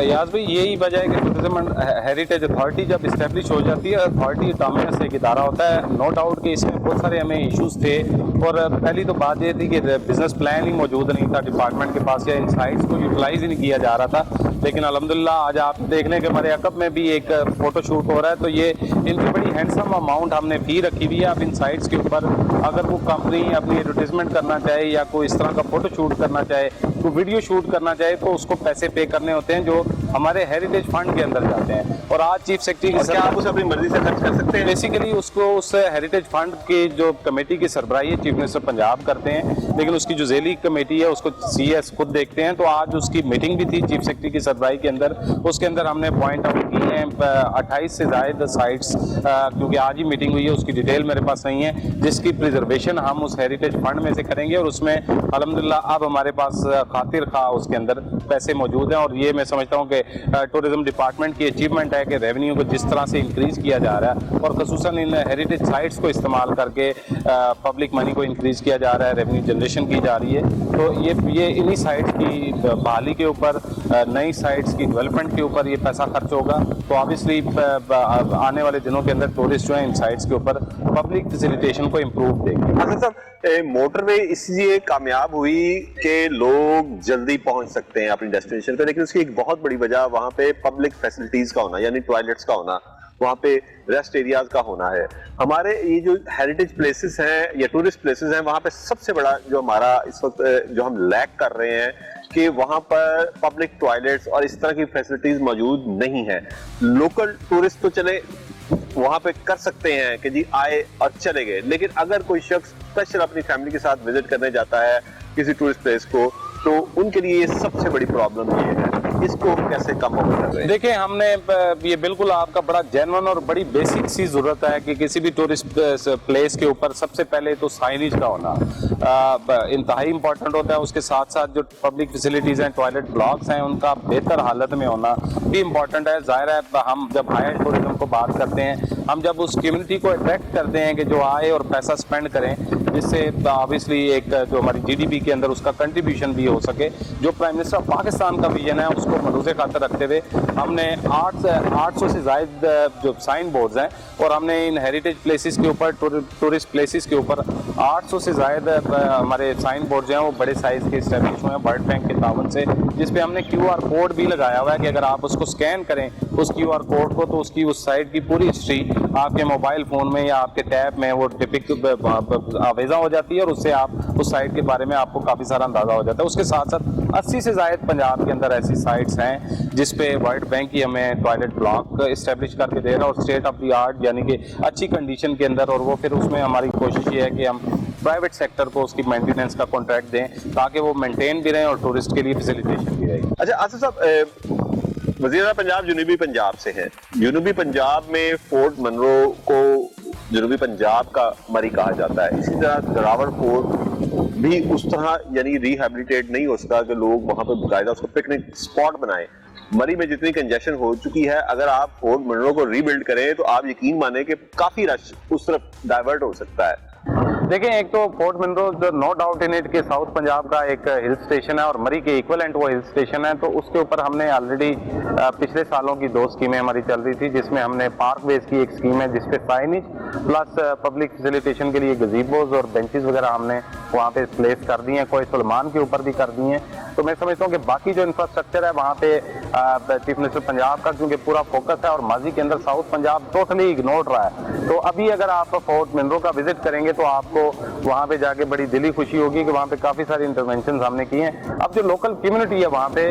याज भाई, यही वजह है कि टूरिज्म एंड हेरिटेज अथॉरिटी जब इस्टेब्लिश हो जाती है, अथॉरिटी डोमिनस एक इदारा होता है, नो डाउट कि इसमें बहुत सारे हमें इश्यूज थे, और पहली तो बात ये थी कि बिजनेस प्लान ही मौजूद नहीं था डिपार्टमेंट के पास, या इन साइट्स को यूटिलाइज ही नहीं किया जा रहा था। लेकिन अल्हम्दुलिल्लाह आज आप देख लें कि हमारे अकब में भी एक फोटो शूट हो रहा है, तो ये इनकी बड़ी हैंडसम अमाउंट हमने फी रखी हुई है। अब इन साइट्स के ऊपर अगर वो कंपनी अपनी एडवर्टीजमेंट करना चाहे या कोई इस तरह का फोटो शूट करना चाहे, कोई वीडियो शूट करना चाहे, तो उसको पैसे पे करने होते हैं जो हमारे हेरिटेज फंड के अंदर जाते हैं। और आज चीफ सेक्रेटरी क्या आप उसे अपनी मर्जी से खर्च कर सकते हैं? बेसिकली उसको उस हेरिटेज फंड की जो कमेटी की सरबराही चीफ मिनिस्टर पंजाब करते हैं, लेकिन उसकी जो झेली कमेटी है उसको सीएस खुद देखते हैं। तो आज उसकी मीटिंग भी थी चीफ सेक्रेटरी की सरबराही के अंदर, उसके अंदर हमने पॉइंट आउट की हैं 28 से ज़ायद साइट्स, क्योंकि आज ही मीटिंग हुई है, उसकी डिटेल मेरे पास नहीं है, जिसकी प्रिजर्वेशन हम उस हेरिटेज फंड में से करेंगे, और उसमें अल्हम्दुलिल्लाह अब हमारे पास खातिर खा उसके अंदर पैसे मौजूद हैं। और ये मैं समझता हूँ कि टूरिज्म डिपार्टमेंट की अचीवमेंट है कि रेवेन्यू को जिस तरह से इंक्रीज किया जा रहा है, और खसूसन इन हेरिटेज साइट्स को इस्तेमाल करके पब्लिक मनी को इंक्रीज किया जा रहा है, रेवेन्यू जनरेशन की जा रही है। तो ये इन्हीं साइट्स की बहाली के ऊपर, नई साइट्स की डेवलपमेंट के ऊपर ये पैसा खर्च होगा। तो ऑब्वियसली आने वाले दिनों के अंदर टूरिस्ट जो है इन साइट्स के ऊपर पब्लिक फैसिलिटेशन को इम्प्रूव देंगे। अच्छा साहब, मोटरवे इसलिए कामयाब हुई कि लोग जल्दी पहुंच सकते हैं अपनी डेस्टिनेशन पे, लेकिन उसकी एक बहुत बड़ी वजह वहां पे पब्लिक फैसिलिटीज का होना, यानी टॉयलेट्स का होना, वहाँ पे रेस्ट एरियाज का होना है। हमारे ये जो हेरिटेज प्लेसेस हैं या टूरिस्ट प्लेसेस हैं, वहाँ पे सबसे बड़ा जो हमारा इस वक्त जो हम लैक कर रहे हैं कि वहाँ पर पब्लिक टॉयलेट्स और इस तरह की फैसिलिटीज मौजूद नहीं है। लोकल टूरिस्ट तो चले वहाँ पे कर सकते हैं कि जी आए और चले गए, लेकिन अगर कोई शख्स स्पेशल अपनी फैमिली के साथ विजिट करने जाता है किसी टूरिस्ट प्लेस को, तो उनके लिए ये सबसे बड़ी प्रॉब्लम ये है। इसको कैसे कम ओवर कर रहे हैं? देखिए, हमने ये बिल्कुल आपका बड़ा जेन्युइन और बड़ी बेसिक सी जरूरत है कि किसी भी टूरिस्ट प्लेस के ऊपर सबसे पहले तो साइनेज का होना इंतहाई इंपॉर्टेंट होता है। उसके साथ साथ जो पब्लिक फैसिलिटीज हैं, टॉयलेट ब्लॉक्स हैं, उनका बेहतर हालत में होना भी इम्पॉर्टेंट है। जाहिर है, हम जब हाई एंड टूरिज्म को बात करते हैं, हम जब उस कम्युनिटी को अट्रैक्ट करते हैं कि जो आए और पैसा स्पेंड करें, जिससे ऑब्वियसली एक जो हमारी जीडीपी के अंदर उसका कंट्रीब्यूशन भी हो सके। जो प्राइम मिनिस्टर ऑफ पाकिस्तान का विजन है उसको मरूज़े खातर रखते हुए हमने 800 से ज़ायद जो साइन बोर्ड्स हैं, और हमने इन हेरिटेज प्लेसेस के ऊपर, टूरिस्ट प्लेसेस के ऊपर 800 से ज़ायद हमारे साइन बोर्ड जो हैं वो बड़े साइज़ के इस्टेब्लिश हुए हैं वर्ल्ड बैंक के तावन से, जिस पे हमने QR कोड भी लगाया हुआ है कि अगर आप उसको स्कैन करें उस QR कोड को, तो उसकी उस साइट की पूरी हिस्ट्री आपके मोबाइल फ़ोन में या आपके टैब में वो टिपिक आवेज़ा हो जाती है, और उससे आप उस साइट के बारे में आपको काफ़ी सारा अंदाज़ा हो जाता है। उसके साथ साथ 80 से ज़ायद पंजाब के अंदर ऐसी साइट्स हैं जिस पे वर्ल्ड बैंक ही हमें टॉयलेट ब्लॉक इस्टेब्लिश करके दे रहा है, और स्टेट ऑफ द आर्ट यानी कि अच्छी कंडीशन के अंदर। और वो फिर उसमें हमारी कोशिश ये है कि हम प्राइवेट सेक्टर को उसकी मेंटेनेंस का कॉन्ट्रैक्ट दें ताकि वो मेंटेन भी रहें और टूरिस्ट के लिए फैसिलिटेशन भी रहे। अच्छा आसिफ साहब, वज़ीर पंजाब जनूबी पंजाब से हैं। जनूबी पंजाब में फोर्ट मनरो को जनूबी पंजाब का मरी कहा जाता है। इसी तरह जरावर फोर्ट भी उस तरह यानी रिहेबिलिटेट नहीं हो सका कि लोग वहां पर बाकायदा उसको पिकनिक स्पॉट बनाएं। मरी में जितनी कंजेशन हो चुकी है, अगर आप फोर्ट मनरो को रीबिल्ड करें तो आप यकीन माने कि काफी रश उस तरफ डाइवर्ट हो सकता है। देखें, एक तो Fort Munro no doubt in it के साउथ पंजाब का एक हिल स्टेशन है और मरी के इक्विवेलेंट वो हिल स्टेशन है, तो उसके ऊपर हमने ऑलरेडी पिछले सालों की 2 स्कीमें हमारी चल रही थी, जिसमें हमने पार्क बेस की एक स्कीम है जिसपे साइनेज प्लस पब्लिक फैसिलिटेशन के लिए गजीबोज और बेंचेस वगैरह हमने वहाँ पे प्लेस कर दी हैं, कोई सुलेमान के ऊपर भी कर दी हैं। तो मैं समझता हूँ कि बाकी जो इंफ्रास्ट्रक्चर है वहाँ पे चीफ मिनिस्टर पंजाब का क्योंकि पूरा फोकस है और माजी के अंदर साउथ पंजाब टोटली इग्नोर रहा है। तो अभी अगर आप फोर्ट मिनरो का विजिट करेंगे तो आपको वहाँ पे जाके बड़ी दिली खुशी होगी कि वहाँ पे काफ़ी सारी इंटरवेंशन हमने की हैं। अब जो लोकल कम्युनिटी है वहाँ पे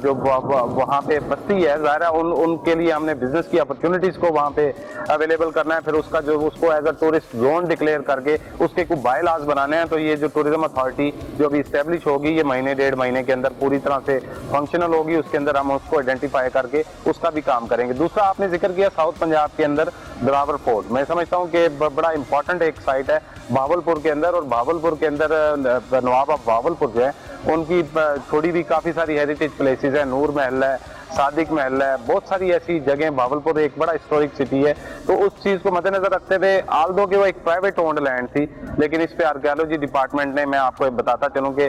जो वहाँ पे बस्ती है, ज़ाहिर है उनके लिए हमने बिजनेस की अपॉर्चुनिटीज़ को वहाँ पे अवेलेबल करना है, फिर उसका जो उसको as a tourist zone declare करके उसके कुछ बाय लॉज बनाने हैं। तो ये जो टूरिज्म अथॉरिटी जो अभी इस्टेब्लिश होगी ये महीने डेढ़ महीने के अंदर पूरी तरह से फंक्शनल होगी, उसके अंदर हम उसको आइडेंटिफाई करके उसका भी काम करेंगे। दूसरा आपने जिक्र किया साउथ पंजाब के अंदर दिलावर फोर्ट, मैं समझता हूँ कि बड़ा इंपॉर्टेंट एक साइट है भावलपुर के अंदर, और भावलपुर के अंदर नवाब ऑफ भावलपुर जो है उनकी छोड़ी भी काफ़ी सारी हेरिटेज प्लेसेस है, नूर महल है, सादिक महल है, बहुत सारी ऐसी जगह। भावलपुर एक बड़ा हिस्टोरिक सिटी है, तो उस चीज़ को मद्देनजर रखते हुए आल्दो कि वो एक प्राइवेट ओन्ड लैंड थी, लेकिन इस पे आर्कियोलॉजी डिपार्टमेंट ने, मैं आपको बताता चलूँ कि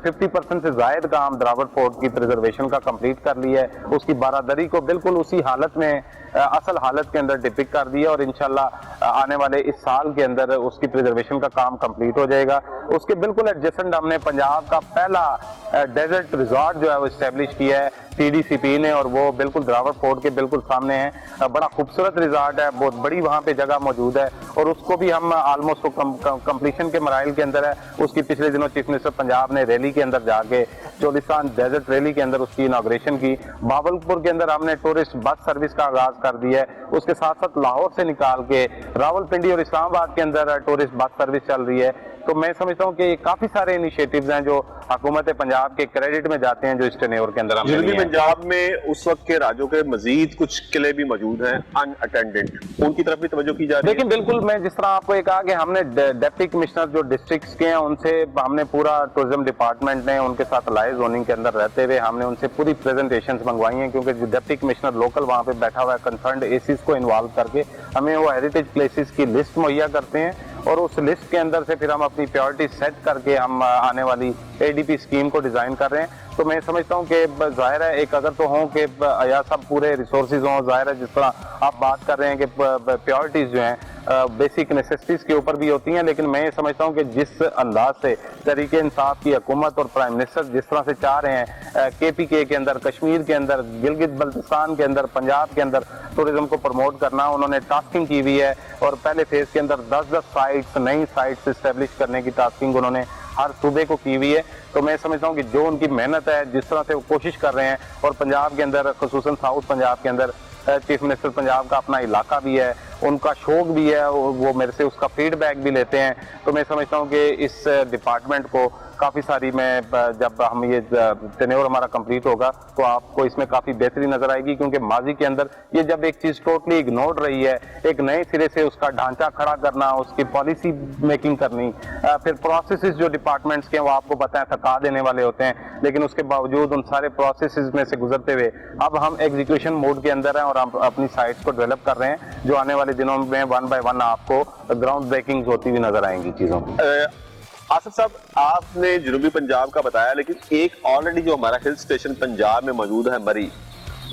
50% से ज़ायद काम दिलावर फोर्ट की प्रिजर्वेशन का कंप्लीट कर लिया है। उसकी बारादरी को बिल्कुल उसी हालत में असल हालत के अंदर डिपिक्ट कर दिया और इंशाल्लाह आने वाले इस साल के अंदर उसकी प्रिजर्वेशन का काम कंप्लीट हो जाएगा। उसके बिल्कुल एडजेसेंट हमने पंजाब का पहला डेजर्ट रिजॉर्ट जो है वो इस्टेब्लिश किया है TDCP ने, और वो बिल्कुल दिलावर फोर्ट के बिल्कुल सामने है। बड़ा खूबसूरत रिजॉर्ट है, बहुत बड़ी वहाँ पे जगह मौजूद है, और उसको भी हम ऑलमोस्ट कंप्लीशन के मराइल के अंदर है। उसकी पिछले दिनों चीफ मिनिस्टर पंजाब ने रैली के अंदर जाके चोलिस्तान डेजर्ट रैली के अंदर उसकी इनॉग्रेशन की। भावलपुर के अंदर हमने टूरिस्ट बस सर्विस का आगाज कर दिया है। उसके साथ साथ लाहौर से निकाल के रावलपिंडी और इस्लामाबाद के अंदर टूरिस्ट बस सर्विस चल रही है। तो मैं समझता हूँ कि काफी सारे इनिशिएटिव्स हैं जो हुकूमत पंजाब के क्रेडिट में जाते हैं, जो इस टेन्योर के अंदर हमने लिए हैं। पंजाब में उस वक्त के राजों के मजीद कुछ किले भी मौजूद हैं अनअटेंडेड, उनकी तरफ भी तवज्जो की जा रही है। लेकिन बिल्कुल मैं जिस तरह आपको ये कहा कि हमने डिप्टी कमिश्नर जो डिस्ट्रिक्ट्स के हैं उनसे हमने पूरा टूरिज्म डिपार्टमेंट ने उनके साथ लाइव जोनिंग के अंदर रहते हुए हमने उनसे पूरी प्रेजेंटेशंस मंगवाई हैं, क्योंकि जो डिप्टी कमिश्नर लोकल वहाँ पे बैठा हुआ है कंसर्न्ड एसीज को इन्वॉल्व करके हमें वो हेरिटेज प्लेसेस की लिस्ट मुहैया करते हैं, और उस लिस्ट के अंदर से फिर हम अपनी प्रायोरिटी सेट करके हम आने वाली ADP स्कीम को डिजाइन कर रहे हैं। तो मैं समझता हूँ कि जाहिर है एक अगर तो हों कि अयाज साहब पूरे रिसोर्सेज हों, जाहिर है जिस तरह आप बात कर रहे हैं कि प्रायोरिटीज जो हैं बेसिक नेसेसिटीज के ऊपर भी होती हैं, लेकिन मैं समझता हूँ कि जिस अंदाज से तरीके इंसाफ की हुकूमत और प्राइम मिनिस्टर जिस तरह से चाह रहे हैं KPK के अंदर, कश्मीर के अंदर, गिलगित बल्तिस्तान के अंदर, पंजाब के अंदर टूरिज्म को प्रमोट करना, उन्होंने टास्किंग की हुई है, और पहले फेज के अंदर 10-10 साइट्स नई साइट्स इस्टेब्लिश करने की टास्किंग उन्होंने हर सूबे को की हुई है। तो मैं समझता हूँ कि जो उनकी मेहनत है, जिस तरह से वो कोशिश कर रहे हैं, और पंजाब के अंदर खुसूसन साउथ पंजाब के अंदर चीफ मिनिस्टर पंजाब का अपना इलाका भी है, उनका शौक भी है, वो मेरे से उसका फीडबैक भी लेते हैं। तो मैं समझता हूँ कि इस डिपार्टमेंट को काफ़ी सारी मैं जब हम ये टेन्योर हमारा कंप्लीट होगा तो आपको इसमें काफ़ी बेहतरी नजर आएगी, क्योंकि माजी के अंदर ये जब एक चीज़ टोटली इग्नोर रही है, एक नए सिरे से उसका ढांचा खड़ा करना, उसकी पॉलिसी मेकिंग करनी, फिर प्रोसेसेस जो डिपार्टमेंट्स के वो आपको पता है थका देने वाले होते हैं, लेकिन उसके बावजूद उन सारे प्रोसेसेस में से गुजरते हुए अब हम एग्जीक्यूशन मोड के अंदर हैं और हम अपनी साइट्स को डेवलप कर रहे हैं, जो आने वाले दिनों में 1 by 1 आपको ग्राउंड ब्रेकिंग होती हुई नजर आएंगी चीज़ों की। आसिफ साहब, आपने जनूबी पंजाब का बताया, लेकिन एक ऑलरेडी जो हमारा हिल स्टेशन पंजाब में मौजूद है मरी,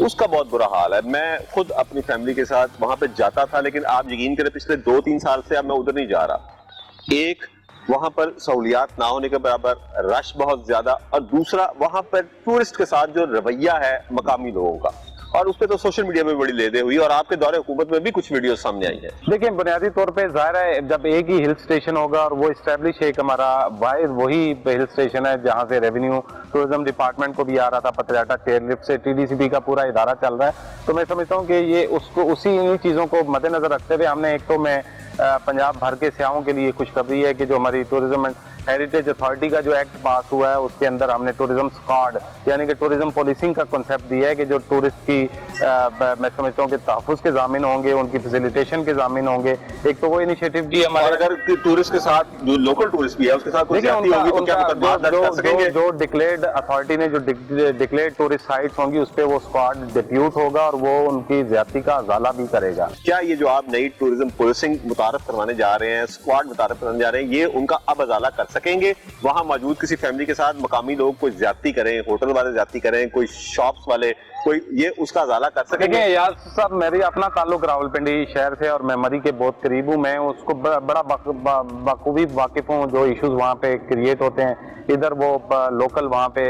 उसका बहुत बुरा हाल है। मैं खुद अपनी फैमिली के साथ वहां पे जाता था, लेकिन आप यकीन करें पिछले 2-3 साल से अब मैं उधर नहीं जा रहा। एक, वहां पर सहूलियात ना होने के बराबर, रश बहुत ज्यादा, और दूसरा वहां पर टूरिस्ट के साथ जो रवैया है मकामी लोगों का, और उस पर तो सोशल मीडिया में बड़ी लेदे हुई, और आपके दौरे हुकूमत में भी कुछ वीडियो सामने आई है। देखिए, बुनियादी तौर पे जाहिर है जब एक ही हिल स्टेशन होगा और वो इस्टेब्लिश एक हमारा वही हिल स्टेशन है जहाँ से रेवेन्यू टूरिज्म डिपार्टमेंट को भी आ रहा था, पतराटा चेयरलिफ्ट से TDCP का पूरा इदारा चल रहा है, तो मैं समझता हूँ कि ये उसको उसी इन्हीं चीज़ों को मद्देनजर रखते हुए हमने एक तो मैं पंजाब भर के सियाहों के लिए खुशखबरी है कि जो हमारी टूरिज्म एंड हेरिटेज अथॉरिटी का जो एक्ट पास हुआ है उसके अंदर हमने टूरिज्म स्क्वाड यानी कि टूरिज्म पुलिसिंग का कॉन्सेप्ट दिया है कि जो टूरिस्ट की मैं समझता हूँ कि तहफ़्फ़ुज़ के ज़ामिन होंगे, उनकी फैसिलिटेशन के ज़ामिन होंगे। एक तो वो इनिशिएटिव भी हमारे, अगर टूरिस्ट के साथ जो लोकल टूरिस्ट भी है उसके साथ कोई ज़्यादती होगी तो क्या बात कर सकेंगे? जो डिक्लेयर्ड अथॉरिटी ने जो डिक्लेयर्ड टूरिस्ट साइट्स होंगी उस पर वो स्क्वाड डिप्यूट होगा और वो उनकी ज़्यादती का अज़ाला भी करेगा। क्या ये जो आप नई टूरिज्म पुलिसिंग मुतारफ करवाने जा रहे हैं, स्क्वाड मुतारफ करवाने जा रहे हैं, ये उनका अब अज़ाला कर सकेंगे? वहां मौजूद किसी फैमिली के साथ मकामी लोग कोई ज्यादती करें, होटल वाले ज्यादती करें, कोई शॉप्स वाले कोई ये उसका अजाला कर सकेंगे? देखिए यार साहब, मेरी अपना ताल्लुक रावलपिंडी शहर से और मैं मरी के बहुत करीब हूँ। मैं उसको बड़ा बखूबी वाकिफ हूँ जो इश्यूज वहाँ पे क्रिएट होते हैं। इधर वो लोकल वहाँ पे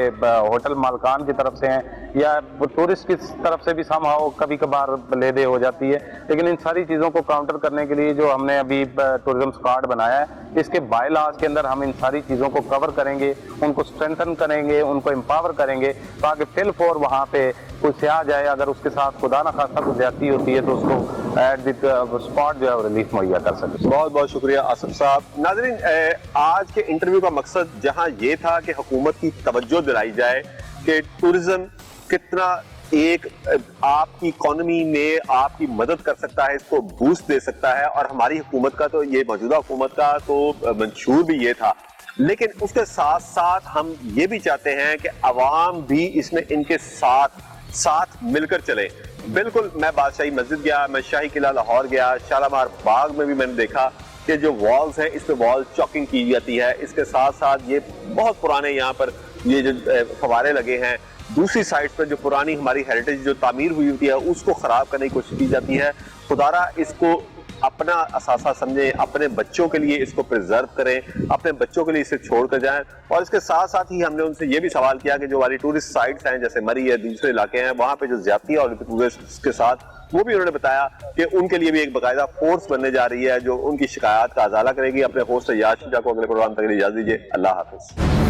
होटल मालकान की तरफ से हैं या टूरिस्ट की तरफ से भी समहाउ कभी कभार ले दे हो जाती है। लेकिन इन सारी चीज़ों को काउंटर करने के लिए जो हमने अभी टूरिज्म स्क्वाड बनाया है, इसके बाय लॉज के अंदर हम इन सारी चीज़ों को कवर करेंगे, उनको स्ट्रेंथन करेंगे, उनको एम्पावर करेंगे, ताकि फिल फॉर वहाँ पे कोई से जाए, अगर उसके साथ खुदा न खास्ता कुछ ज्यादती होती है तो उसको एट द स्पॉट जो है रिलीफ मुहैया कर सके। बहुत बहुत शुक्रिया आसिफ साहब। नाज़रीन, आज के इंटरव्यू का मकसद जहां ये था कि हुकूमत की तवज्जो दिलाई जाए कि टूरिज्म कितना एक आपकी इकोनॉमी में आपकी मदद कर सकता है, इसको बूस्ट दे सकता है, और हमारी हुकूमत का तो ये मौजूदा हुकूमत का तो मंशूर भी ये था, लेकिन उसके साथ साथ हम ये भी चाहते हैं कि अवाम भी इसमें इनके साथ मिलकर चले। बिल्कुल, मैं बादशाही मस्जिद गया, मैं शाही किला लाहौर गया, शालामार बाग में भी मैंने देखा कि जो वॉल्स हैं इस पे वॉल चॉकिंग की जाती है। इसके साथ साथ ये बहुत पुराने यहाँ पर ये जो फवारे लगे हैं, दूसरी साइड पर जो पुरानी हमारी हेरिटेज जो तामीर हुई होती है उसको खराब करने की कोशिश की जाती है। खुदारा इसको अपना असासा समझें, अपने बच्चों के लिए इसको प्रिजर्व करें, अपने बच्चों के लिए इसे छोड़ कर जाएं। और इसके साथ साथ ही हमने उनसे ये भी सवाल किया कि जो हमारी टूरिस्ट साइट्स हैं जैसे मरी है, दूसरे इलाके हैं, वहाँ पे जो ज्यादतियाँ और टूरिस्ट के साथ, वो भी उन्होंने बताया कि उनके लिए भी एक बाकायदा फोर्स बनने जा रही है जो उनकी शिकायत का अजाला करेगी। अपने होस्ट याद शुजा को अगले प्रोग्राम तक इजाजत दीजिए। अल्लाह हाफिज।